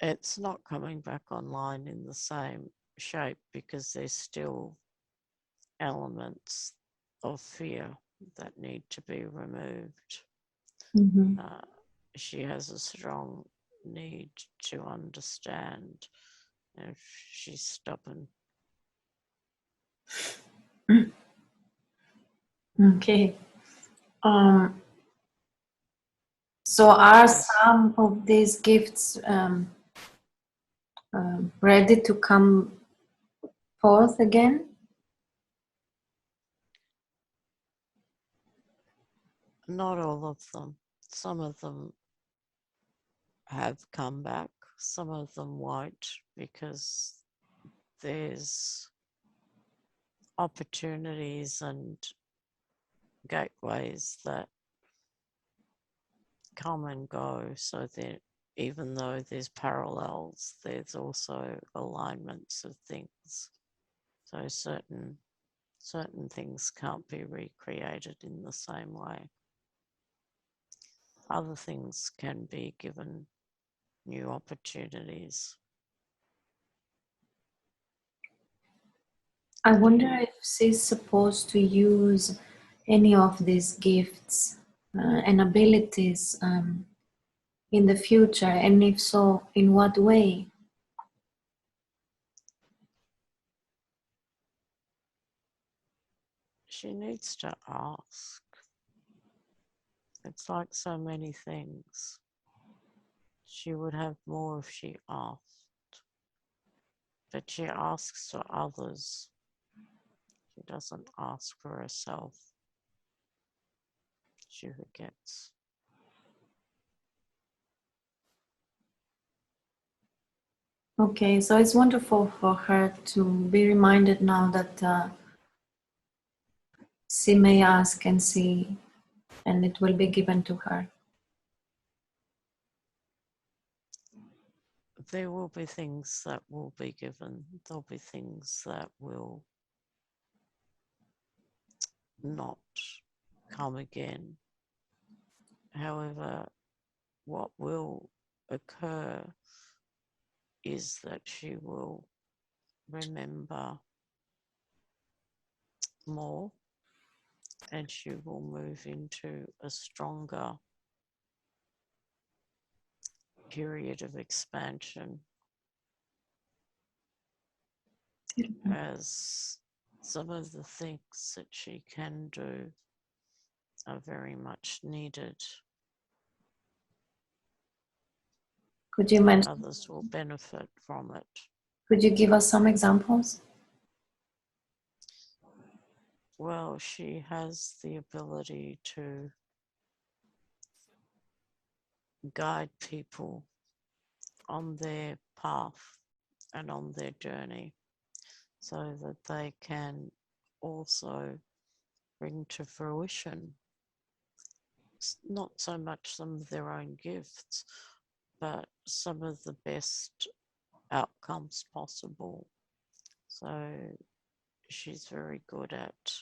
It's not coming back online in the same shape because there's still elements of fear that need to be removed. She has a strong need to understand if she's stubborn. Okay. So are Yes, some of these gifts ready to come forth again? not all of them. Some of them have come back, some of them won't, because there's opportunities and gateways that come and go, so that even though there's parallels, there's also alignments of things. So certain things can't be recreated in the same way. Other things can be given new opportunities. I wonder if she's supposed to use any of these gifts and abilities in the future, and if so, in what way? She needs to ask. It's like so many things. She would have more if she asked, but she asks for others. She doesn't ask for herself. She forgets. Okay, so it's wonderful for her to be reminded now that she may ask and see, and it will be given to her. There will be things that will be given. There'll be things that will not come again. However, what will occur is that she will remember more, and she will move into a stronger period of expansion as some of the things that she can do are very much needed. Could you mention? Others will benefit from it. Could you give us some examples? Well, she has the ability to guide people on their path and on their journey so that they can also bring to fruition not so much some of their own gifts, but some of the best outcomes possible. So she's very good at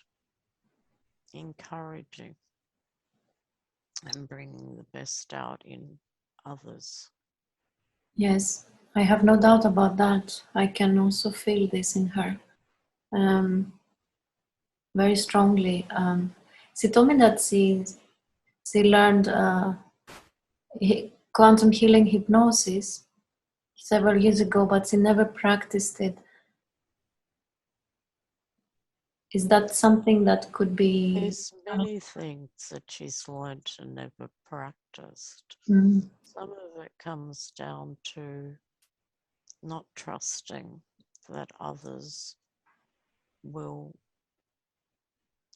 encouraging and bringing the best out in others. Yes, I have no doubt about that. I can also feel this in her very strongly. She told me that she learned quantum healing hypnosis several years ago, but she never practiced it. Is that something that could be? There's many things that she's learned and never practiced. Mm, Some of it comes down to not trusting that others will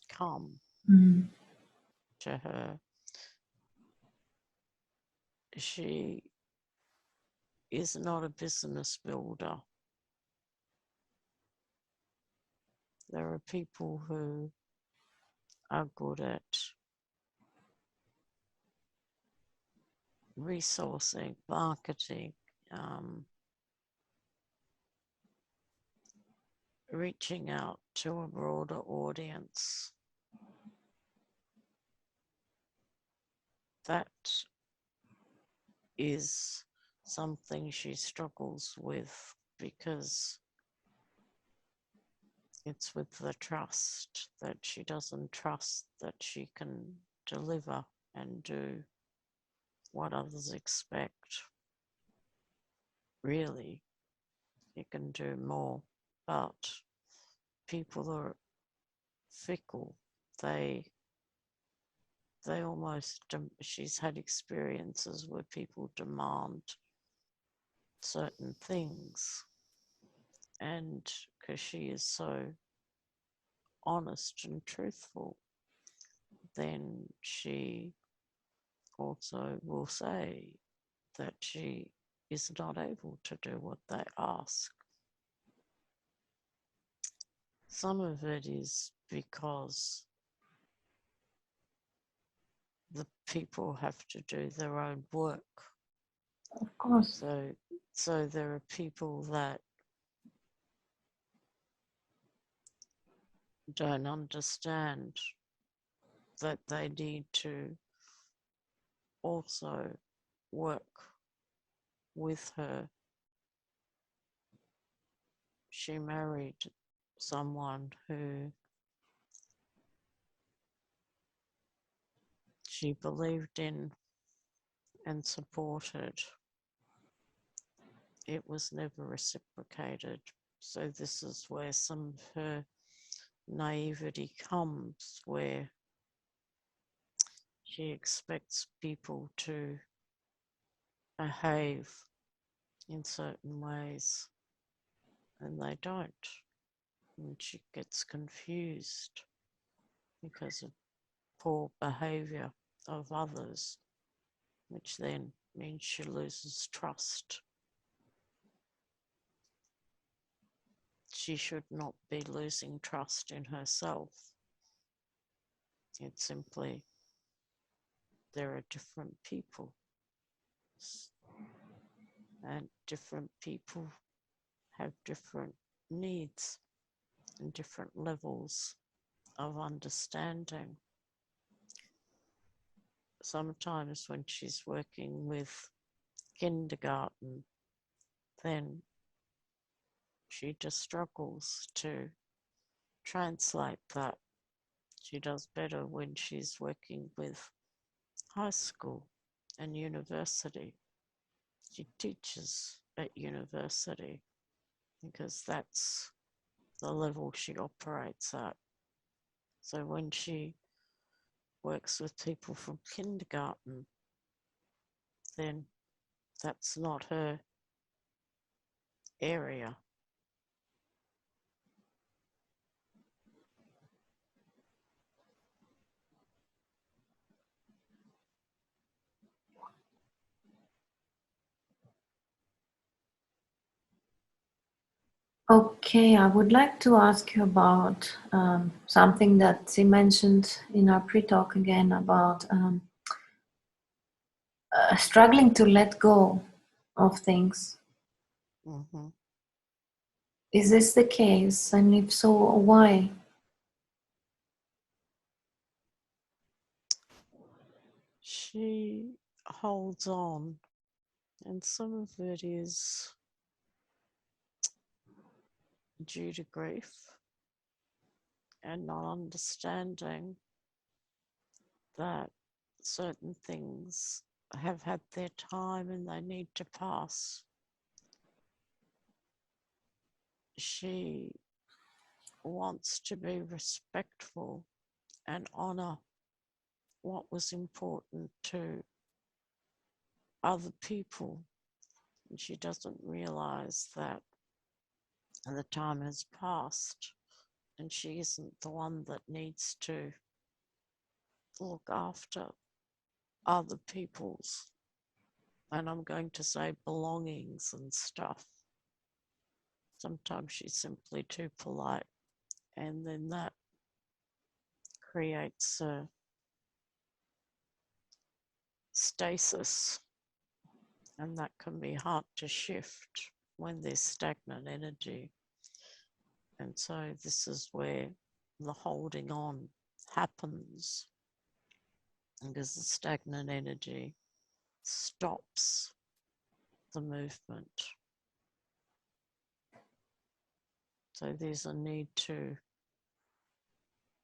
come mm, to her. She is not a business builder. There are people who are good at resourcing, marketing, reaching out to a broader audience. That is something she struggles with because it's with the trust that she doesn't trust that she can deliver and do what others expect. Really, you can do more, but people are fickle. They they almost, she's had experiences where people demand certain things, and because she is so honest and truthful, then she also will say that she is not able to do what they ask. Some of it is because the people have to do their own work. Of course. So there are people that don't understand that they need to also work with her. She married someone who she believed in and supported. It was never reciprocated. So this is where some of her naivety comes, where she expects people to behave in certain ways and they don't. And she gets confused because of poor behavior of others, which then means she loses trust. She should not be losing trust in herself. It's simply there are different people, and different people have different needs and different levels of understanding. Sometimes when she's working with kindergarten, then she just struggles to translate that. She does better when she's working with high school and university. She teaches at university because that's the level she operates at. So when she works with people from kindergarten, then that's not her area. Okay, I would like to ask you about something that she mentioned in our pre-talk again about struggling to let go of things. Mm-hmm. Is this the case? And if so, why? She holds on, and some of it is due to grief and not understanding that certain things have had their time and they need to pass. She wants to be respectful and honor what was important to other people. And she doesn't realize that the time has passed and she isn't the one that needs to look after other people's, and I'm going to say, belongings and stuff. Sometimes she's simply too polite, and then that creates a stasis, and that can be hard to shift when there's stagnant energy. And so this is where the holding on happens, because the stagnant energy stops the movement. So there's a need to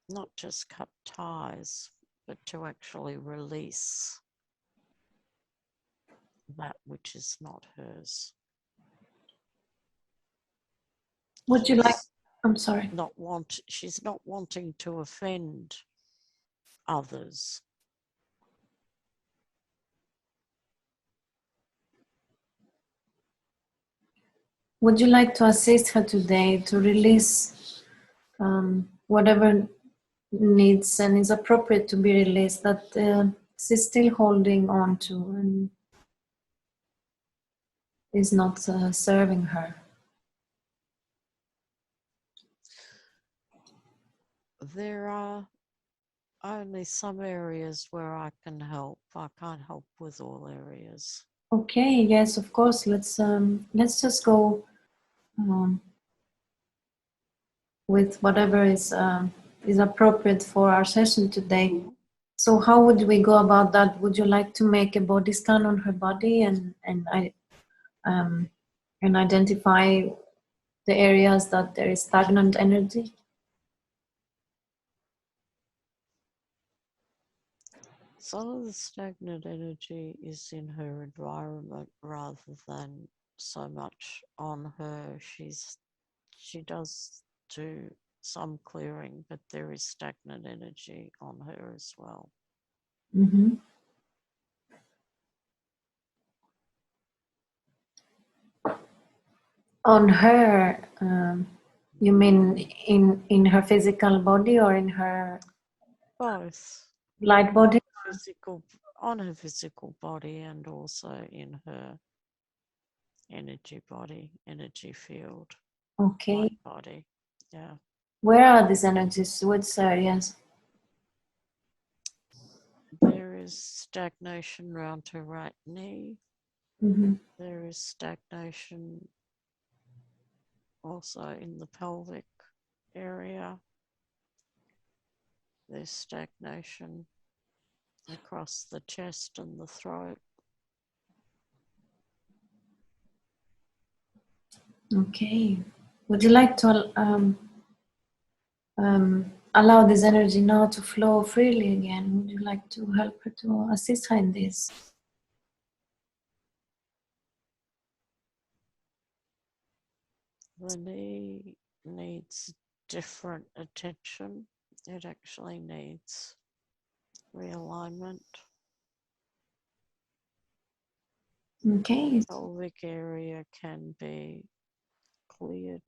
not just cut ties, but to actually release that which is not hers. Would you like? I'm sorry. She's not wanting to offend others. Would you like to assist her today to release whatever needs and is appropriate to be released that she's still holding on to and is not serving her? There are only some areas where I can help. I can't help with all areas. Okay, yes, of course. Let's just go with whatever is appropriate for our session today. So, how would we go about that? Would you like to make a body scan on her body and identify the areas that there is stagnant energy? Some of the stagnant energy is in her environment rather than so much on her. She does do some clearing, but there is stagnant energy on her as well. Mm-hmm. On her, you mean in her physical body or in her Both. light body? On her physical body and also in her energy body, energy field, Okay. light body. Yeah. Where are these energies? Which areas? There is stagnation around her right knee. Mm-hmm. There is stagnation also in the pelvic area. There's stagnation across the chest and the throat. Okay. Would you like to allow this energy now to flow freely again? Would you like to help her to assist her in this? The knee needs different attention. It actually needs realignment. Okay. The pelvic area can be cleared.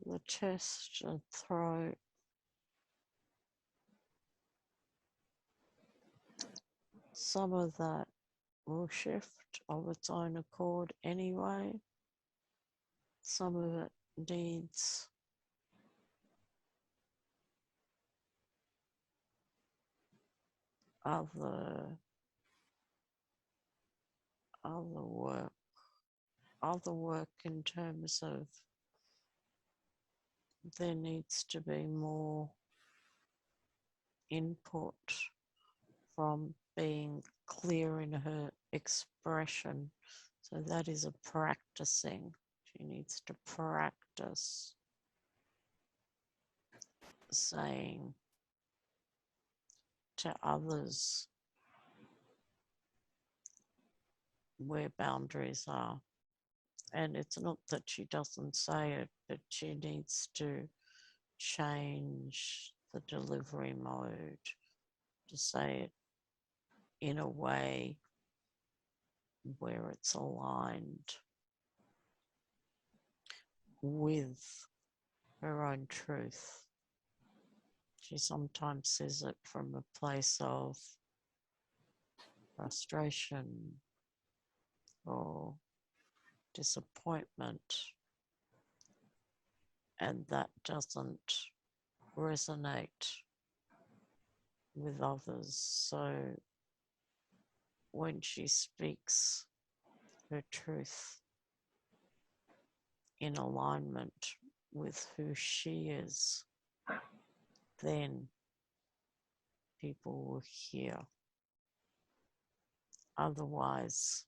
The chest and throat. Some of that will shift of its own accord anyway. Some of it needs other work in terms of there needs to be more input from being clear in her expression. So that is a practicing. She needs to practice saying to others where boundaries are. And it's not that she doesn't say it, but she needs to change the delivery mode to say it in a way where it's aligned with her own truth. She sometimes says it from a place of frustration or disappointment, and that doesn't resonate with others. So when she speaks her truth in alignment with who she is, then people will hear. Otherwise,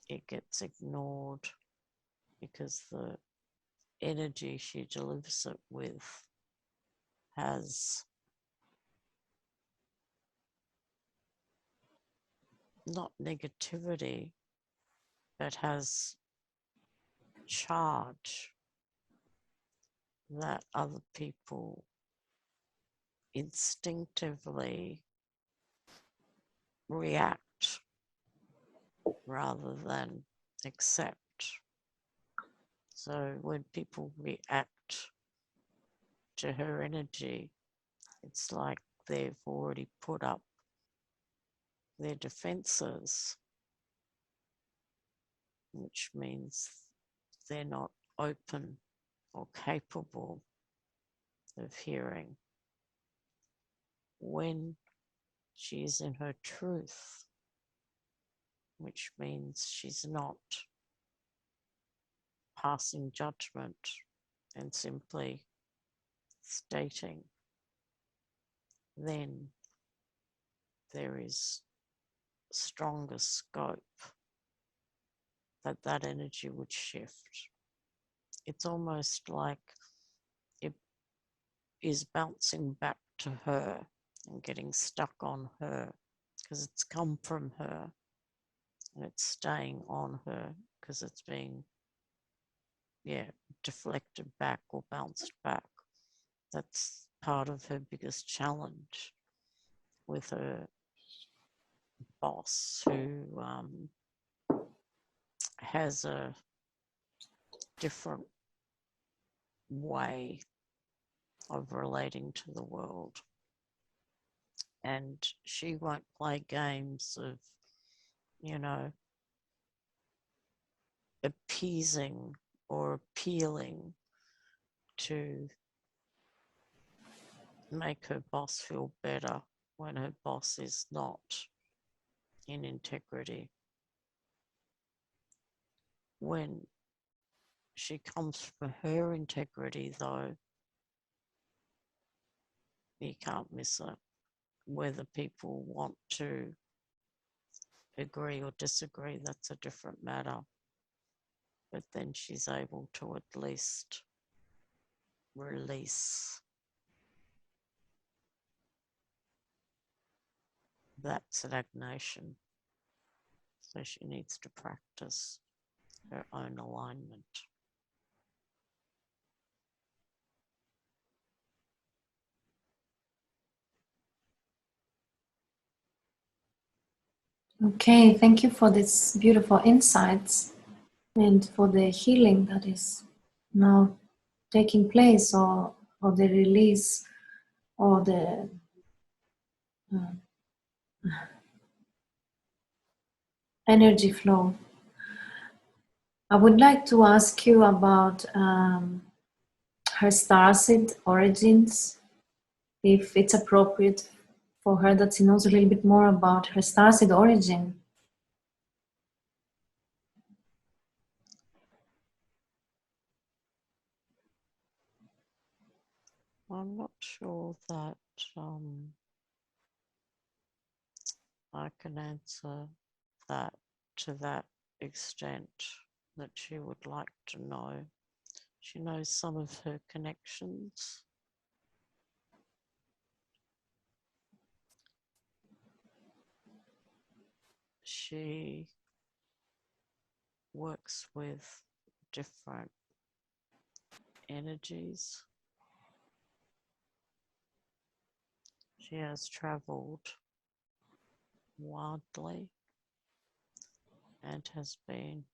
it gets ignored because the energy she delivers it with has not negativity, but has charge that other people instinctively react rather than accept. So when people react to her energy, it's like they've already put up their defenses, which means they're not open or capable of hearing. When she's in her truth, which means she's not passing judgment and simply stating, then there is stronger scope that that energy would shift. It's almost like it is bouncing back to her and getting stuck on her because it's come from her, and it's staying on her because it's being, deflected back or bounced back. That's part of her biggest challenge with her boss, who has a different way of relating to the world. And she won't play games of, appeasing or appealing to make her boss feel better when her boss is not in integrity. When she comes from her integrity, though, you can't miss it. Whether people want to agree or disagree, that's a different matter. But then she's able to at least release that stagnation. So she needs to practice her own alignment. Okay, thank you for these beautiful insights and for the healing that is now taking place, or the release, or the energy flow. I would like to ask you about her starseed origins, if it's appropriate for her that she knows a little bit more about her starseed origin. I'm not sure that I can answer that to that extent that she would like to know. She knows some of her connections. She works with different energies. She has traveled widely and has been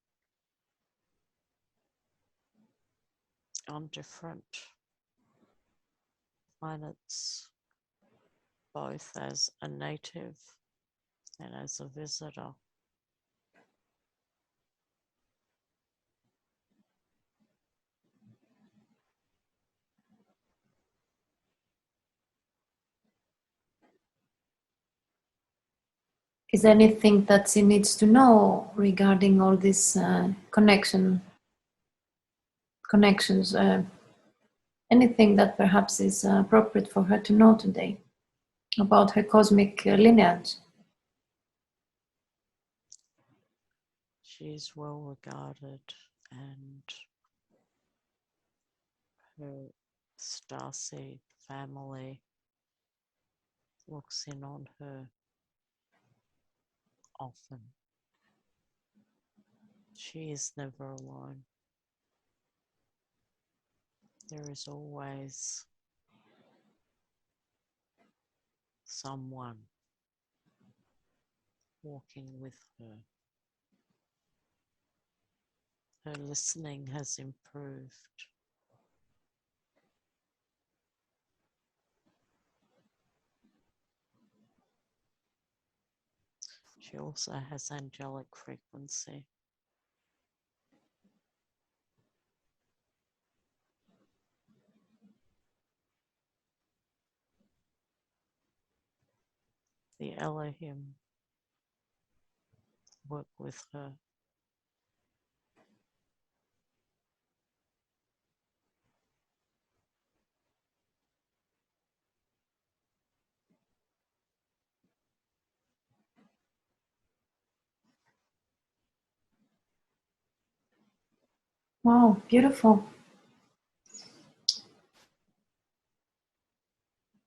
on different planets, both as a native and as a visitor. Is there anything that she needs to know regarding all these connections? Anything that perhaps is appropriate for her to know today about her cosmic lineage? She is well regarded, and her starseed family looks in on her often. She is never alone. There is always someone walking with her. Her listening has improved. She also has angelic frequency. The Elohim work with her. Wow, beautiful.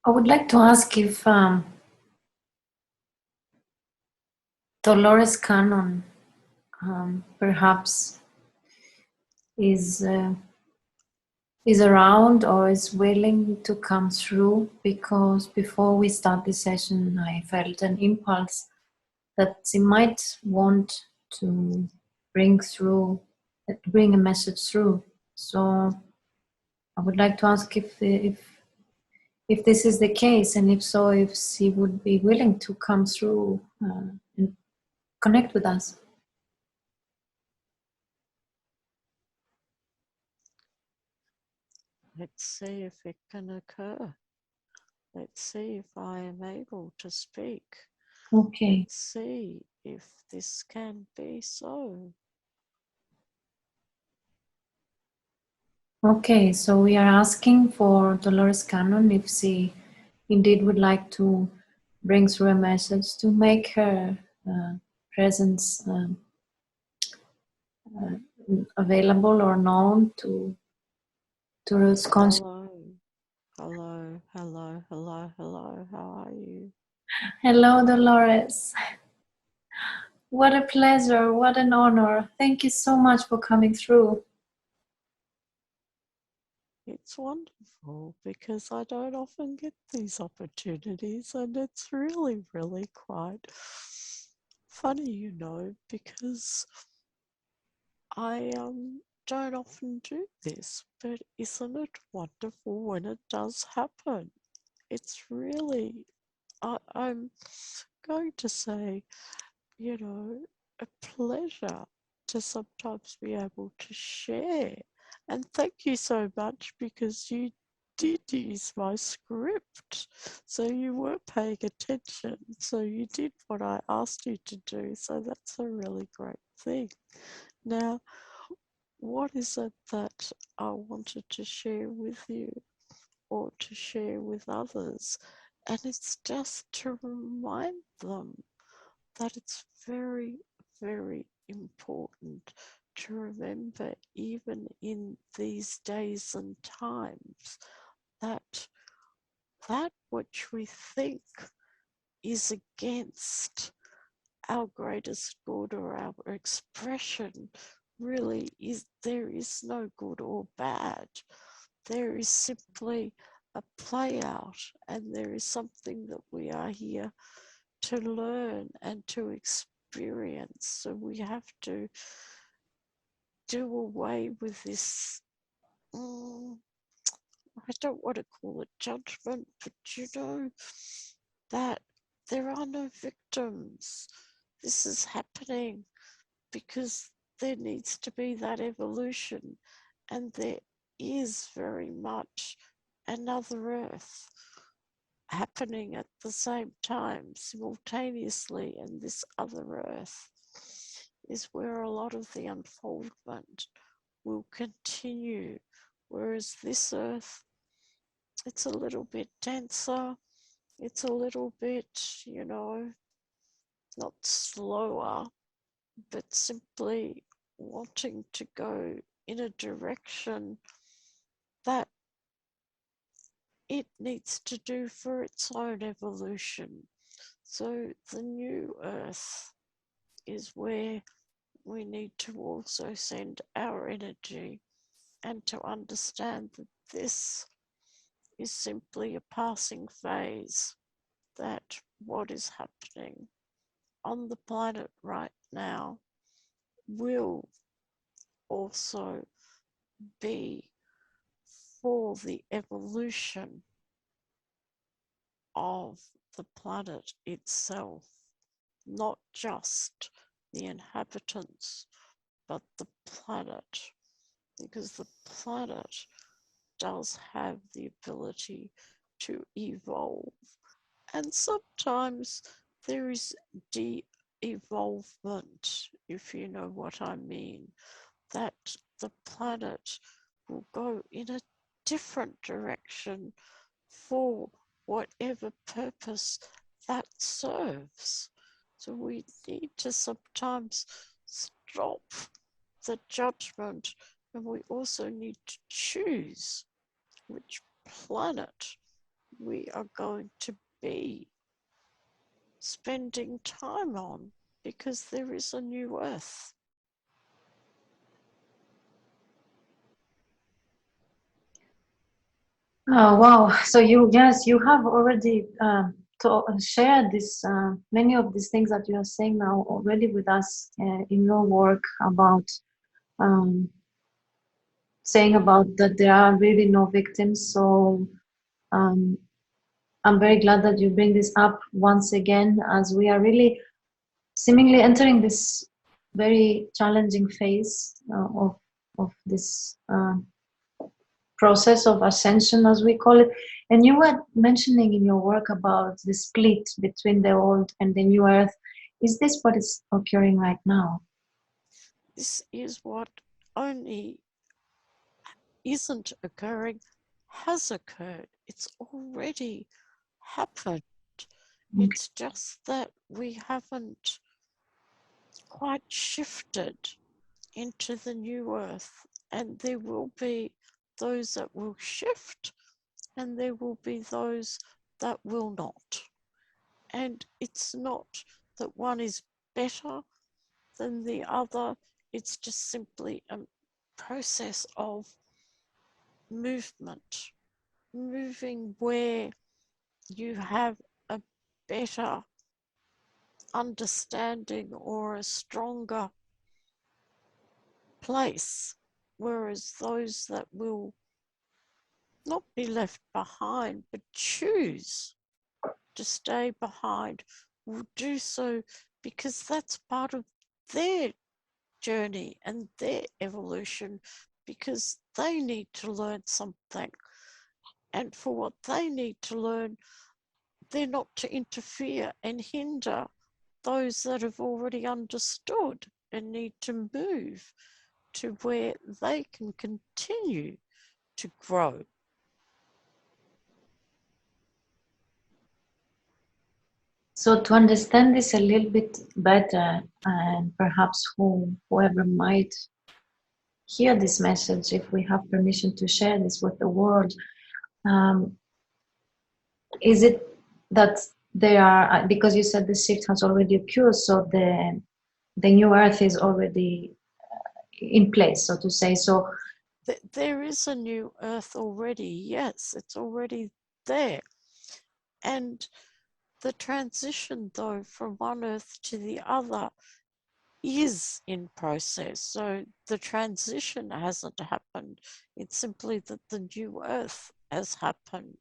I would like to ask if Dolores Cannon perhaps is around or is willing to come through, because before we start the session I felt an impulse that she might want to bring a message through. So I would like to ask if this is the case, and if so, if she would be willing to come through and connect with us. Let's see if it can occur. Let's see if I am able to speak. Okay. Let's see if this can be so. Okay, so we are asking for Dolores Cannon if she indeed would like to bring through a message to make her presence available or known to Ruth's conscious. Hello, hello, hello, hello. How are you? Hello, Dolores. What a pleasure, what an honor. Thank you so much for coming through. It's wonderful because I don't often get these opportunities, and it's really, really quite funny, you know, because I don't often do this, but isn't it wonderful when it does happen? It's really, I'm going to say, you know, a pleasure to sometimes be able to share. And thank you so much, because you did use my script. So you were paying attention. So you did what I asked you to do. So that's a really great thing. Now, what is it that I wanted to share with you or to share with others? And it's just to remind them that it's very, very important to remember, even in these days and times, that that which we think is against our greatest good or our expression really is, there is no good or bad. There is simply a play out, and there is something that we are here to learn and to experience. So we have to do away with this, I don't want to call it judgment, but you know, that there are no victims. This is happening because there needs to be that evolution, and there is very much another Earth happening at the same time, simultaneously, and this other Earth is where a lot of the unfoldment will continue, whereas this Earth, it's a little bit denser, it's a little bit, you know, not slower, but simply wanting to go in a direction that it needs to do for its own evolution. So the new Earth is where we need to also send our energy, and to understand that this is simply a passing phase. that what is happening on the planet right now will also be for the evolution of the planet itself, not just the inhabitants, but the planet, because the planet does have the ability to evolve. And sometimes there is de-evolvement, if you know what I mean, that the planet will go in a different direction for whatever purpose that serves. So we need to sometimes stop the judgment, and we also need to choose which planet we are going to be spending time on, because there is a new Earth. Oh, wow. So yes, you have already shared this, many of these things that you are saying now already with us in your work about um, saying about that there are really no victims. So um, I'm very glad that you bring this up once again, as we are really seemingly entering this very challenging phase of this process of ascension, as we call it. And you were mentioning in your work about the split between the old and the new earth. Is this what is occurring right now? This is what only isn't occurring, has occurred. It's already happened. It's just that we haven't quite shifted into the new earth, and there will be those that will shift, and there will be those that will not. And it's not that one is better than the other, it's just simply a process of movement, moving where you have a better understanding or a stronger place, whereas those that will not be left behind but choose to stay behind will do so because that's part of their journey and their evolution, because they need to learn something. And for what they need to learn, they're not to interfere and hinder those that have already understood and need to move to where they can continue to grow. So to understand this a little bit better, and perhaps whoever might hear this message, if we have permission to share this with the world, um, is it that they are, because you said the shift has already occurred, so the new earth is already in place, so to say. So There is a new earth already, yes, it's already there. And the transition, though, from one earth to the other is in process. So the transition hasn't happened. It's simply that the new earth has happened.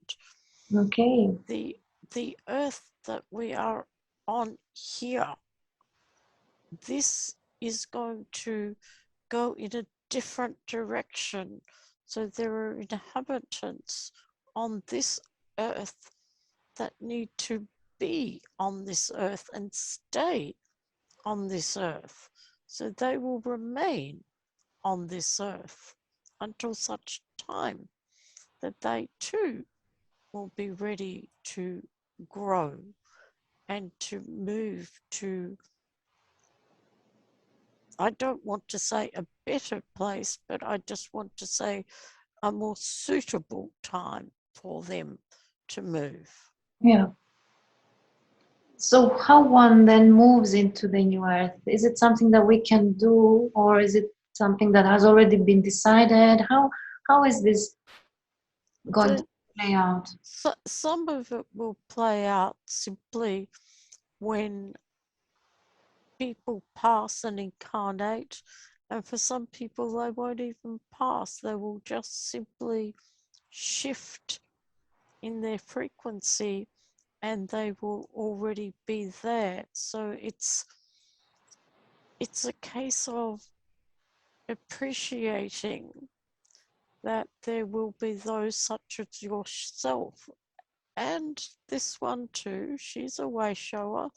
okay, The earth that we are on here, this is going to go in a different direction. So there are inhabitants on this earth that need to be on this earth and stay on this earth. So they will remain on this earth until such time that they too will be ready to grow and to move to, I don't want to say a better place, but I just want to say a more suitable time for them to move. yeah. So how one then moves into the new earth? Is it something that we can do, or is it something that has already been decided? How is this going to The, take play out. So, some of it will play out simply when people pass and incarnate, and for some people they won't even pass. They will just simply shift in their frequency and they will already be there. So it's a case of appreciating that there will be those such as yourself. And this one too, she's a way shower,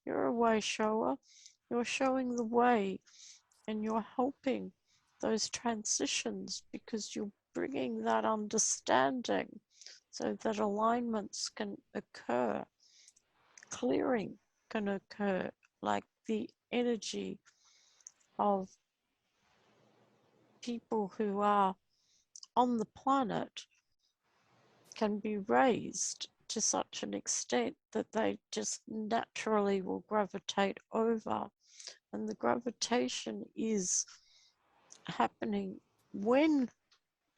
you're a way shower, you're showing the way and you're helping those transitions because you're bringing that understanding so that alignments can occur, clearing can occur, like the energy of people who are on the planet can be raised to such an extent that they just naturally will gravitate over. And the gravitation is happening when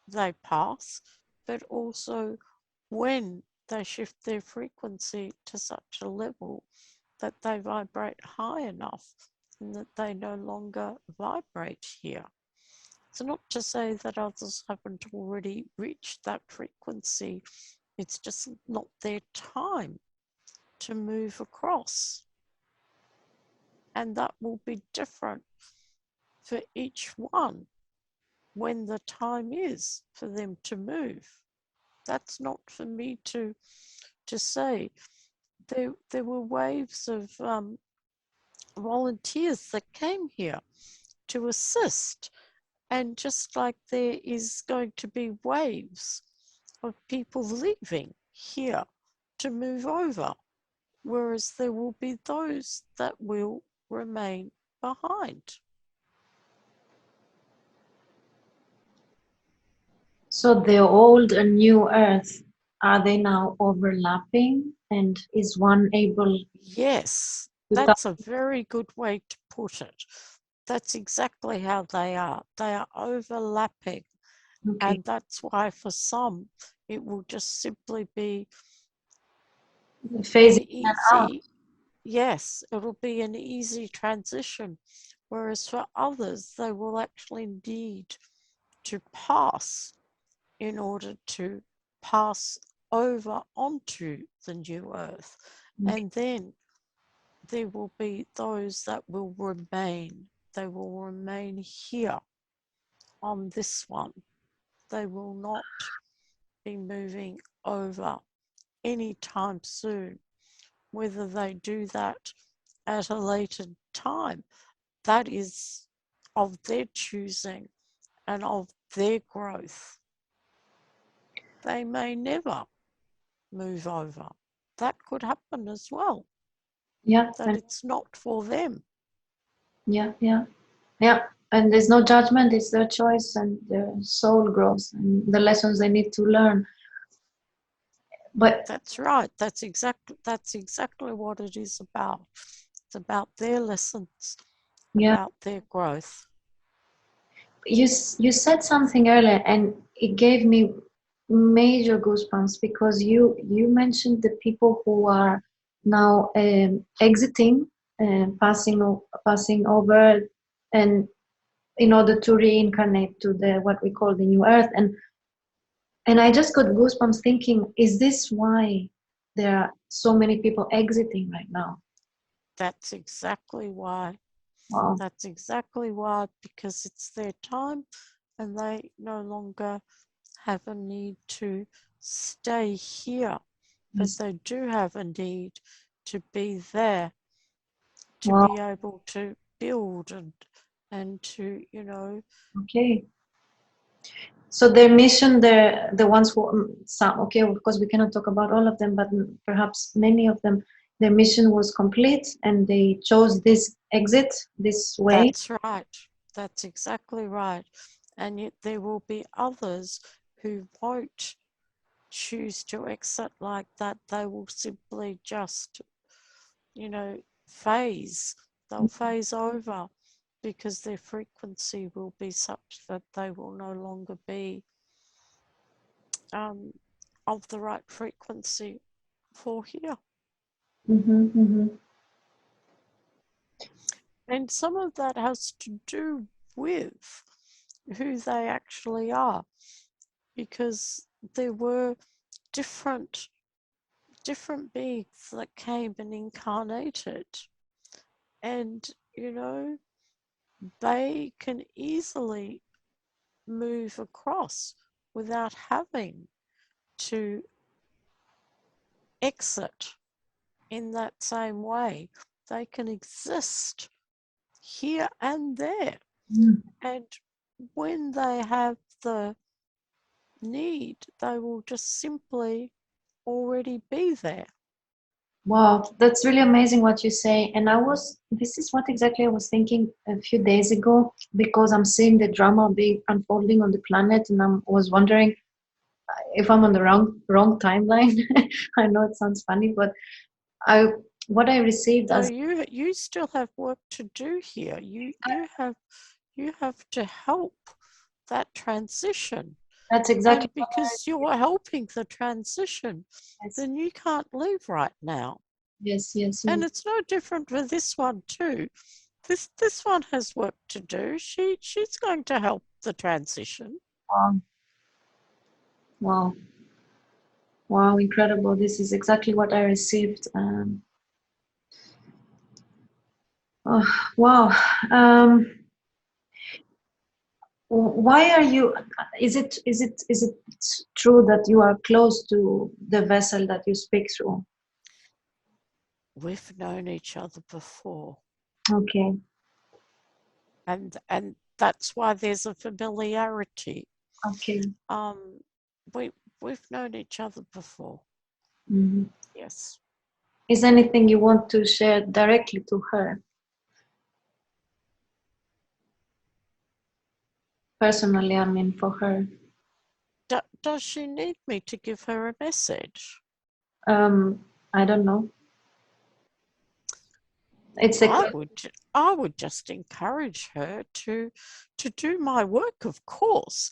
they pass, but also when they shift their frequency to such a level that they vibrate high enough and that they no longer vibrate here. It's not to say that others haven't already reached that frequency, it's just not their time to move across. And that will be different for each one when the time is for them to move. That's not for me to say. There were waves of volunteers that came here to assist. And just like there is going to be waves of people leaving here to move over, whereas there will be those that will remain behind. So the old and new earth, are they now overlapping? And is one able Yes, to that's a very good way to put it. That's exactly how they are. They are overlapping. okay. And that's why for some, it will just simply be an phasing in and out? easy, yes, it'll be an easy transition. Whereas for others, they will actually need to pass in order to pass over onto the new earth. Okay. And then there will be those that will remain. They will remain here on this one. They will not be moving over anytime soon. Whether they do that at a later time, that is of their choosing and of their growth. They may never move over. That could happen as well. Yeah. That it's not for them. Yeah. And there's no judgment, it's their choice and their soul grows and the lessons they need to learn. But That's right. That's exactly what it is about. It's about their lessons, yeah, about their growth. you said something earlier and it gave me major goosebumps because you mentioned the people who are now exiting and passing over and in order to reincarnate to the what we call the new earth, and I just got goosebumps thinking, is this why there are so many people exiting right now? That's exactly why. Wow. That's exactly why, because it's their time and they no longer have a need to stay here, but Yes. they do have a need to be there, to Wow. be able to build and to, Okay. So their mission, the ones who some, okay, of course we cannot talk about all of them, but perhaps many of them, their mission was complete and they chose this exit this way. that's right. That's exactly right. And yet there will be others who won't choose to exit like that. They will simply just, phase. They'll phase over because their frequency will be such that they will no longer be of the right frequency for here. And some of that has to do with who they actually are, because there were different beings that came and incarnated, and they can easily move across without having to exit in that same way. They can exist here and there, and when they have the need, they will just simply already be there. Wow, that's really amazing what you say. And this is what exactly I was thinking a few days ago, because I'm seeing the drama being unfolding on the planet, and I was wondering if I'm on the wrong timeline. I know it sounds funny, but what I received No, as you still have work to do here. You have to help that transition. that's exactly And because you're helping the transition, yes, then you can't leave right now. yes. And it's no different with this one too. This one has work to do. She's going to help the transition. Wow, wow, incredible! This is exactly what I received. Oh, wow. Why are you? Is it true that you are close to the vessel that you speak through? We've known each other before. Okay. And that's why there's a familiarity. Okay. We've known each other before. Mm-hmm. Yes. Is there anything you want to share directly to her? Personally, I mean, for her. Does she need me to give her a message? I don't know. I would just encourage her to do my work, of course.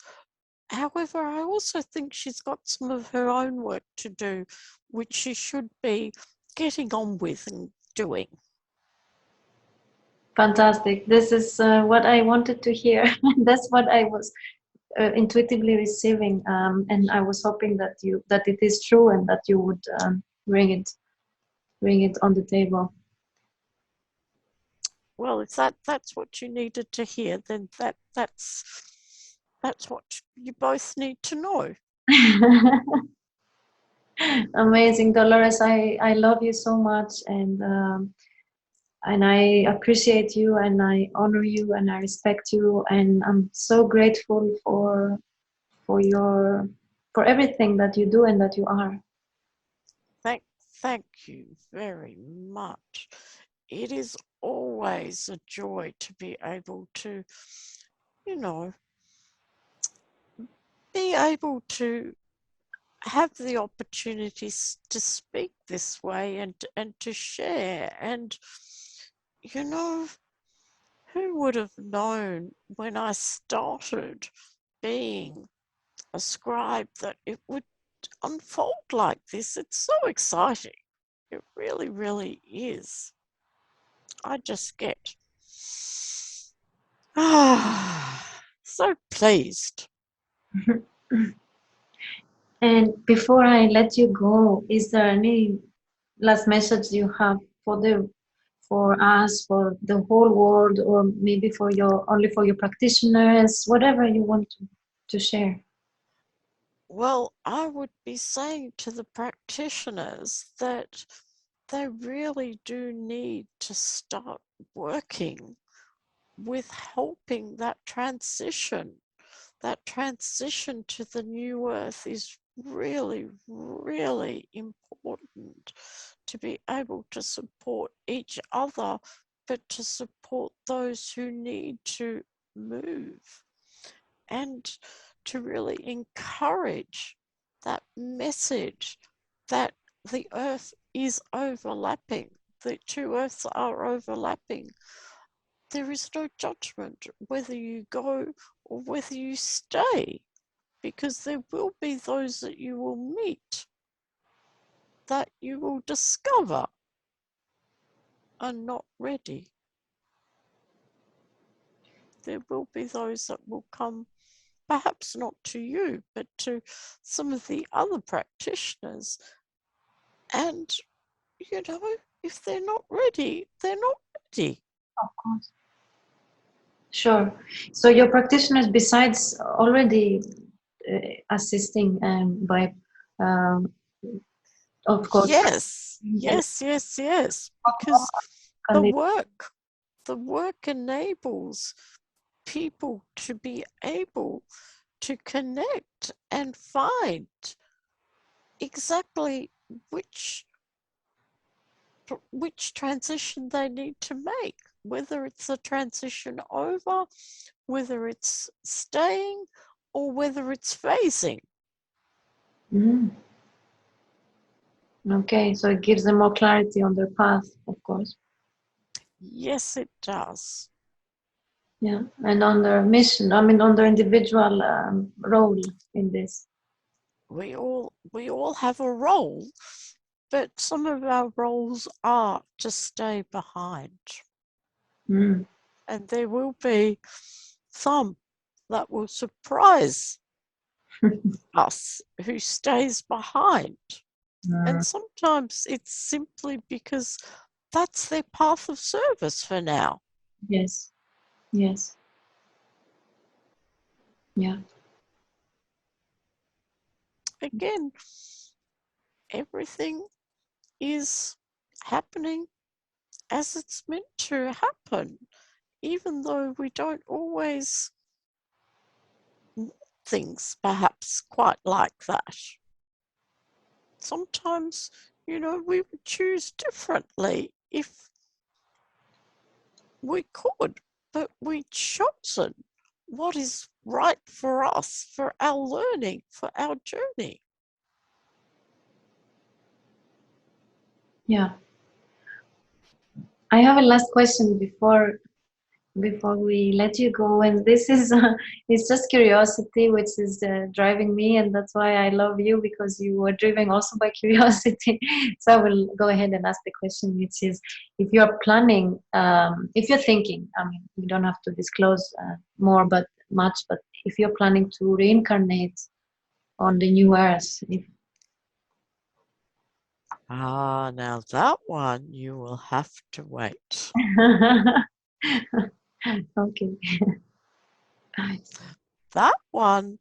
However, I also think she's got some of her own work to do, which she should be getting on with and doing. Fantastic. This is what I wanted to hear. That's what I was intuitively receiving, and I was hoping that it is true and that you would bring it on the table. Well, if that's what you needed to hear, then that's what you both need to know. Amazing, Dolores. I love you so much, and I appreciate you, and I honor you, and I respect you, and I'm so grateful for everything that you do and that you are. Thank you very much. It is always a joy to be able to, be able to have the opportunities to speak this way and to share. And who would have known when I started being a scribe that it would unfold like this? It's so exciting. It really, really is. I just get so pleased. And before I let you go, is there any last message you have for us, for the whole world, or maybe only for your practitioners, whatever you want to share? Well, I would be saying to the practitioners that they really do need to start working with helping that transition. That transition to the new earth is really, really important, to be able to support each other, but to support those who need to move, and to really encourage that message that the earth is overlapping, the two earths are overlapping. There is no judgment whether you go or whether you stay. because there will be those that you will meet that you will discover are not ready. There will be those that will come, perhaps not to you, but to some of the other practitioners. And, you know, if they're not ready, they're not ready. Of course. Sure. So your practitioners, besides already assisting by, of course, Yes, because the work enables people to be able to connect and find exactly which transition they need to make, whether it's a transition over, whether it's staying, or whether it's phasing. Okay, so it gives them more clarity on their path, of course. Yes, it does. Yeah, and on their mission, I mean, on their individual role in this. We all have a role, but some of our roles are to stay behind. And there will be some that will surprise us who stays behind. And sometimes it's simply because that's their path of service for now. Yes. Yes. Yeah. Again, everything is happening as it's meant to happen, even though we don't always want things perhaps quite like that. Sometimes, you know, we would choose differently if we could, but we've chosen what is right for us, for our learning, for our journey. Yeah. I have a last question before we let you go, and this is it's just curiosity which is driving me, and that's why I love you, because you were driven also by curiosity. So I will go ahead and ask the question, which is, if you're planning, if you're thinking, I mean, you don't have to disclose more but much, but if you're planning to reincarnate on the new earth, if Now that one you will have to wait. okay. That one,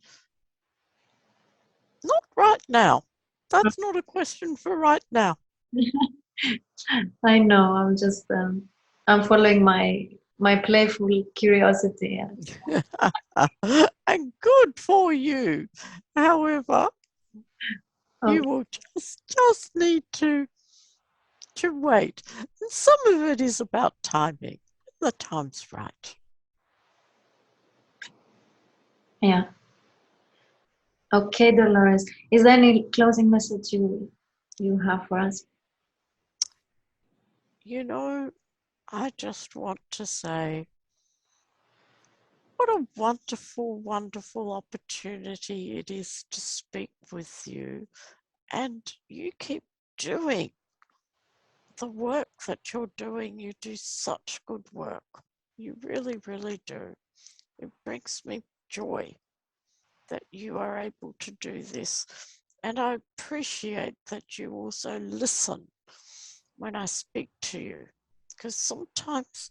not right now. That's not a question for right now. I know. I'm just I'm following my playful curiosity. And good for you. However, Okay. you will just need to wait. And some of it is about timing. The time's right. Yeah. Okay, Dolores. Is there any closing message you have for us? You know, I just want to say what a wonderful, wonderful opportunity it is to speak with you. And you keep doing the work that you're doing. You do such good work. You really, really do. It brings me joy that you are able to do this. And I appreciate that you also listen when I speak to you, because sometimes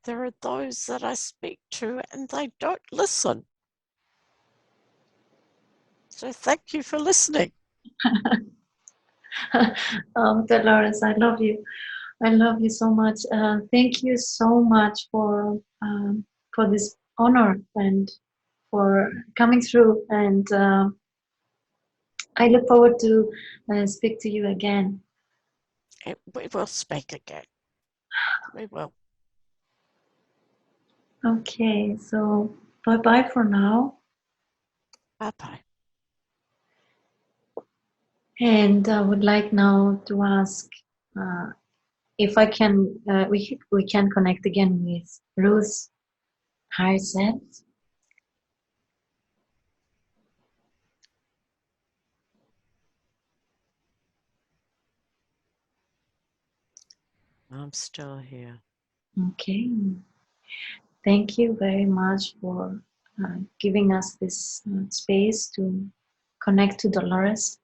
there are those that I speak to and they don't listen. So thank you for listening. Dolores, I love you. I love you so much. Thank you so much for this honor and for coming through. And I look forward to speak to you again. We will speak again. We will. Okay, so bye-bye for now. Bye-bye. And I would like now to ask if I can, we can connect again with Ruth Harzet. I'm still here. Okay. Thank you very much for giving us this space to connect to Dolores.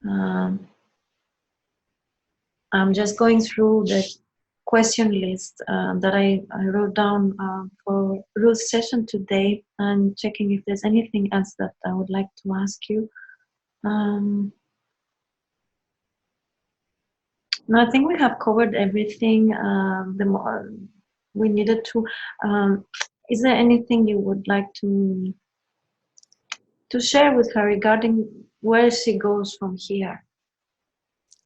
Um, I'm just going through the question list that I wrote down for Ruth's session today and checking if there's anything else that I would like to ask you. No, I think we have covered everything we needed to. Is there anything you would like to share with her regarding where she goes from here?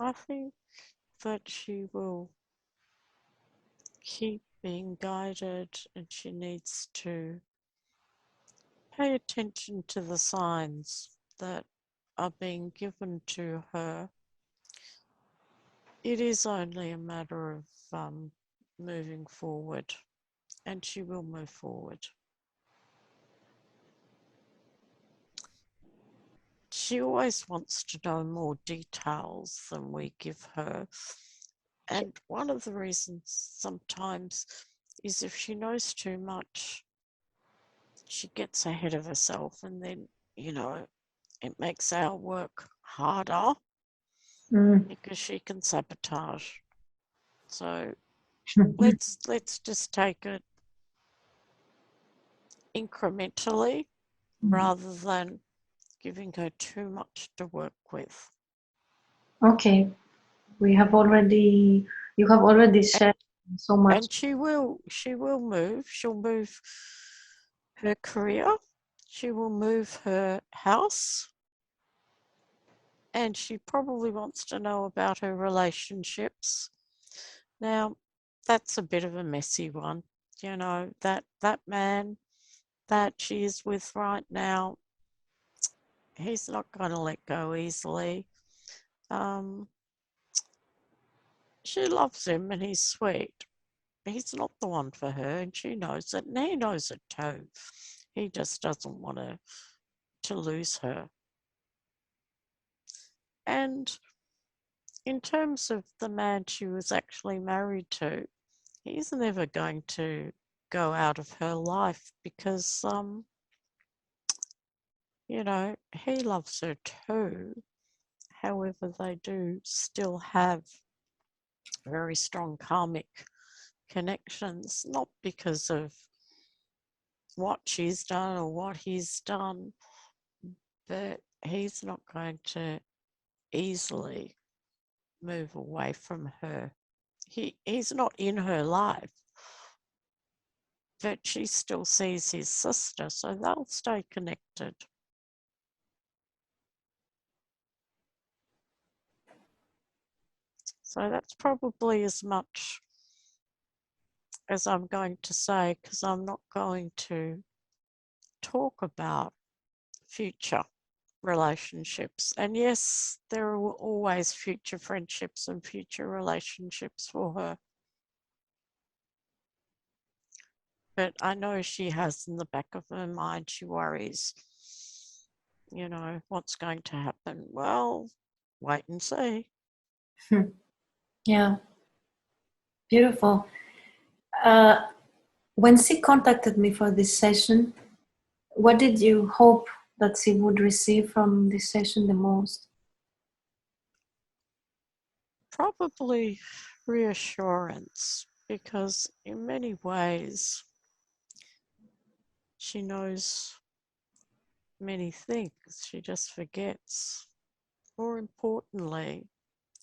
I think that she will keep being guided, and she needs to pay attention to the signs that are being given to her. It is only a matter of moving forward, and she will move forward. She always wants to know more details than we give her. And one of the reasons sometimes is if she knows too much, she gets ahead of herself, and then, it makes our work harder because she can sabotage. So let's just take it incrementally rather than giving her too much to work with. Okay, you have already shared so much. And she will move. She'll move her career. She will move her house. And she probably wants to know about her relationships. Now, that's a bit of a messy one. That man that she is with right now, he's not going to let go easily. She loves him and he's sweet. He's not the one for her, and she knows it, and he knows it too. He just doesn't want to lose her. And in terms of the man she was actually married to, he's never going to go out of her life because, he loves her too. However, they do still have very strong karmic connections, not because of what she's done or what he's done, but he's not going to easily move away from her. He's not in her life, but she still sees his sister, so they'll stay connected. So that's probably as much as I'm going to say, because I'm not going to talk about future relationships. And yes, there are always future friendships and future relationships for her. But I know she has in the back of her mind, she worries, what's going to happen? Well, wait and see. Yeah, beautiful. When she contacted me for this session, what did you hope that she would receive from this session the most? Probably reassurance, because in many ways she knows many things, she just forgets. More importantly,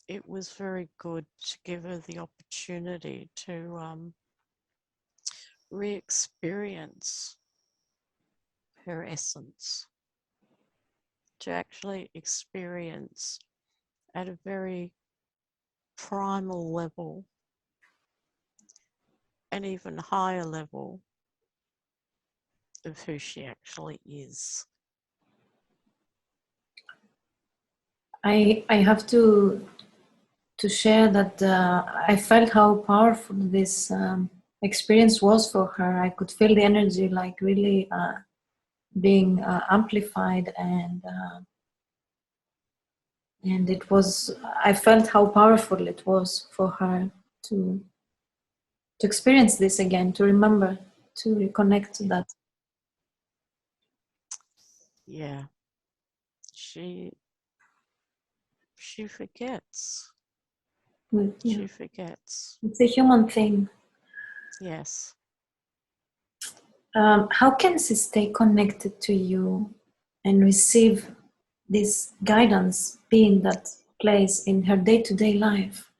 it was very good to give her the opportunity to re-experience her essence, to actually experience at a very primal level, an even higher level of who she actually is. I have to share that I felt how powerful this experience was for her. I could feel the energy like really being amplified, and it was, I felt how powerful it was for her. to experience this again, to remember, to reconnect to that. Yeah. She forgets. Yeah. She forgets. It's a human thing. Yes. How can she stay connected to you and receive this guidance, being that place in her day-to-day life?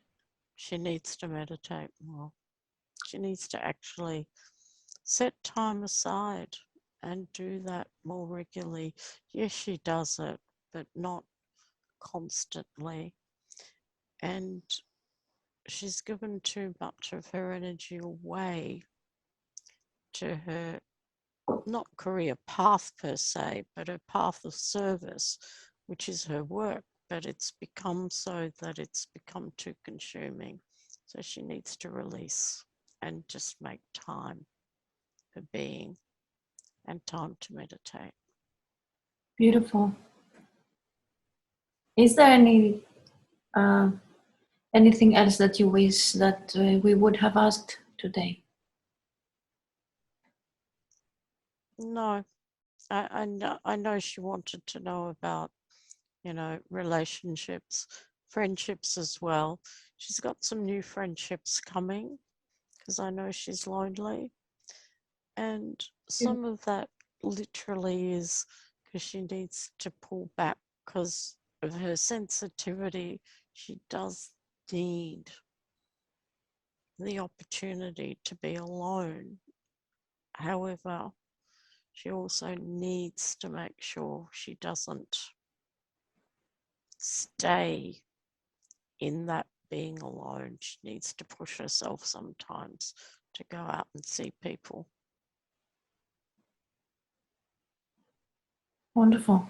She needs to meditate more. She needs to actually set time aside and do that more regularly. Yes, she does it, but not constantly. And she's given too much of her energy away to her, not career path per se, but her path of service, which is her work. But it's become so that it's become too consuming. So she needs to release and just make time for being and time to meditate. Beautiful. Is there anything else that you wish that we would have asked today? No, I know she wanted to know about, relationships, friendships as well. She's got some new friendships coming because I know she's lonely. And some of that literally is because she needs to pull back because of her sensitivity. She does need the opportunity to be alone. However, she also needs to make sure she doesn't stay in that being alone. She needs to push herself sometimes to go out and see people. Wonderful.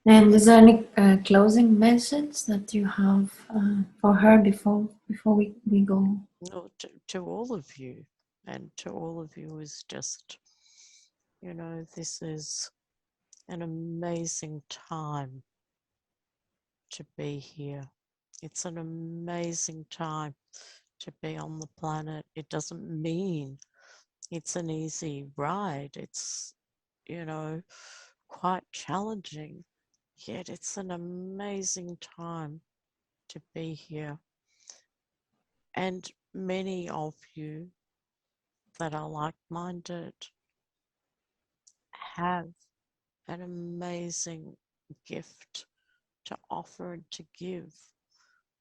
And is there any closing message that you have for her before we go? No, to all of you, and to all of you is just, this is an amazing time to be here. It's an amazing time to be on the planet. It doesn't mean it's an easy ride. It's, quite challenging, yet it's an amazing time to be here. And many of you that are like-minded have an amazing gift to offer and to give,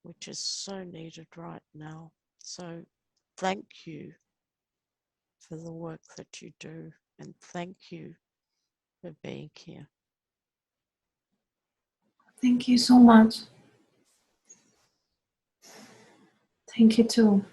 which is so needed right now. So thank you for the work that you do, and thank you for being here. Thank you so much. Thank you too.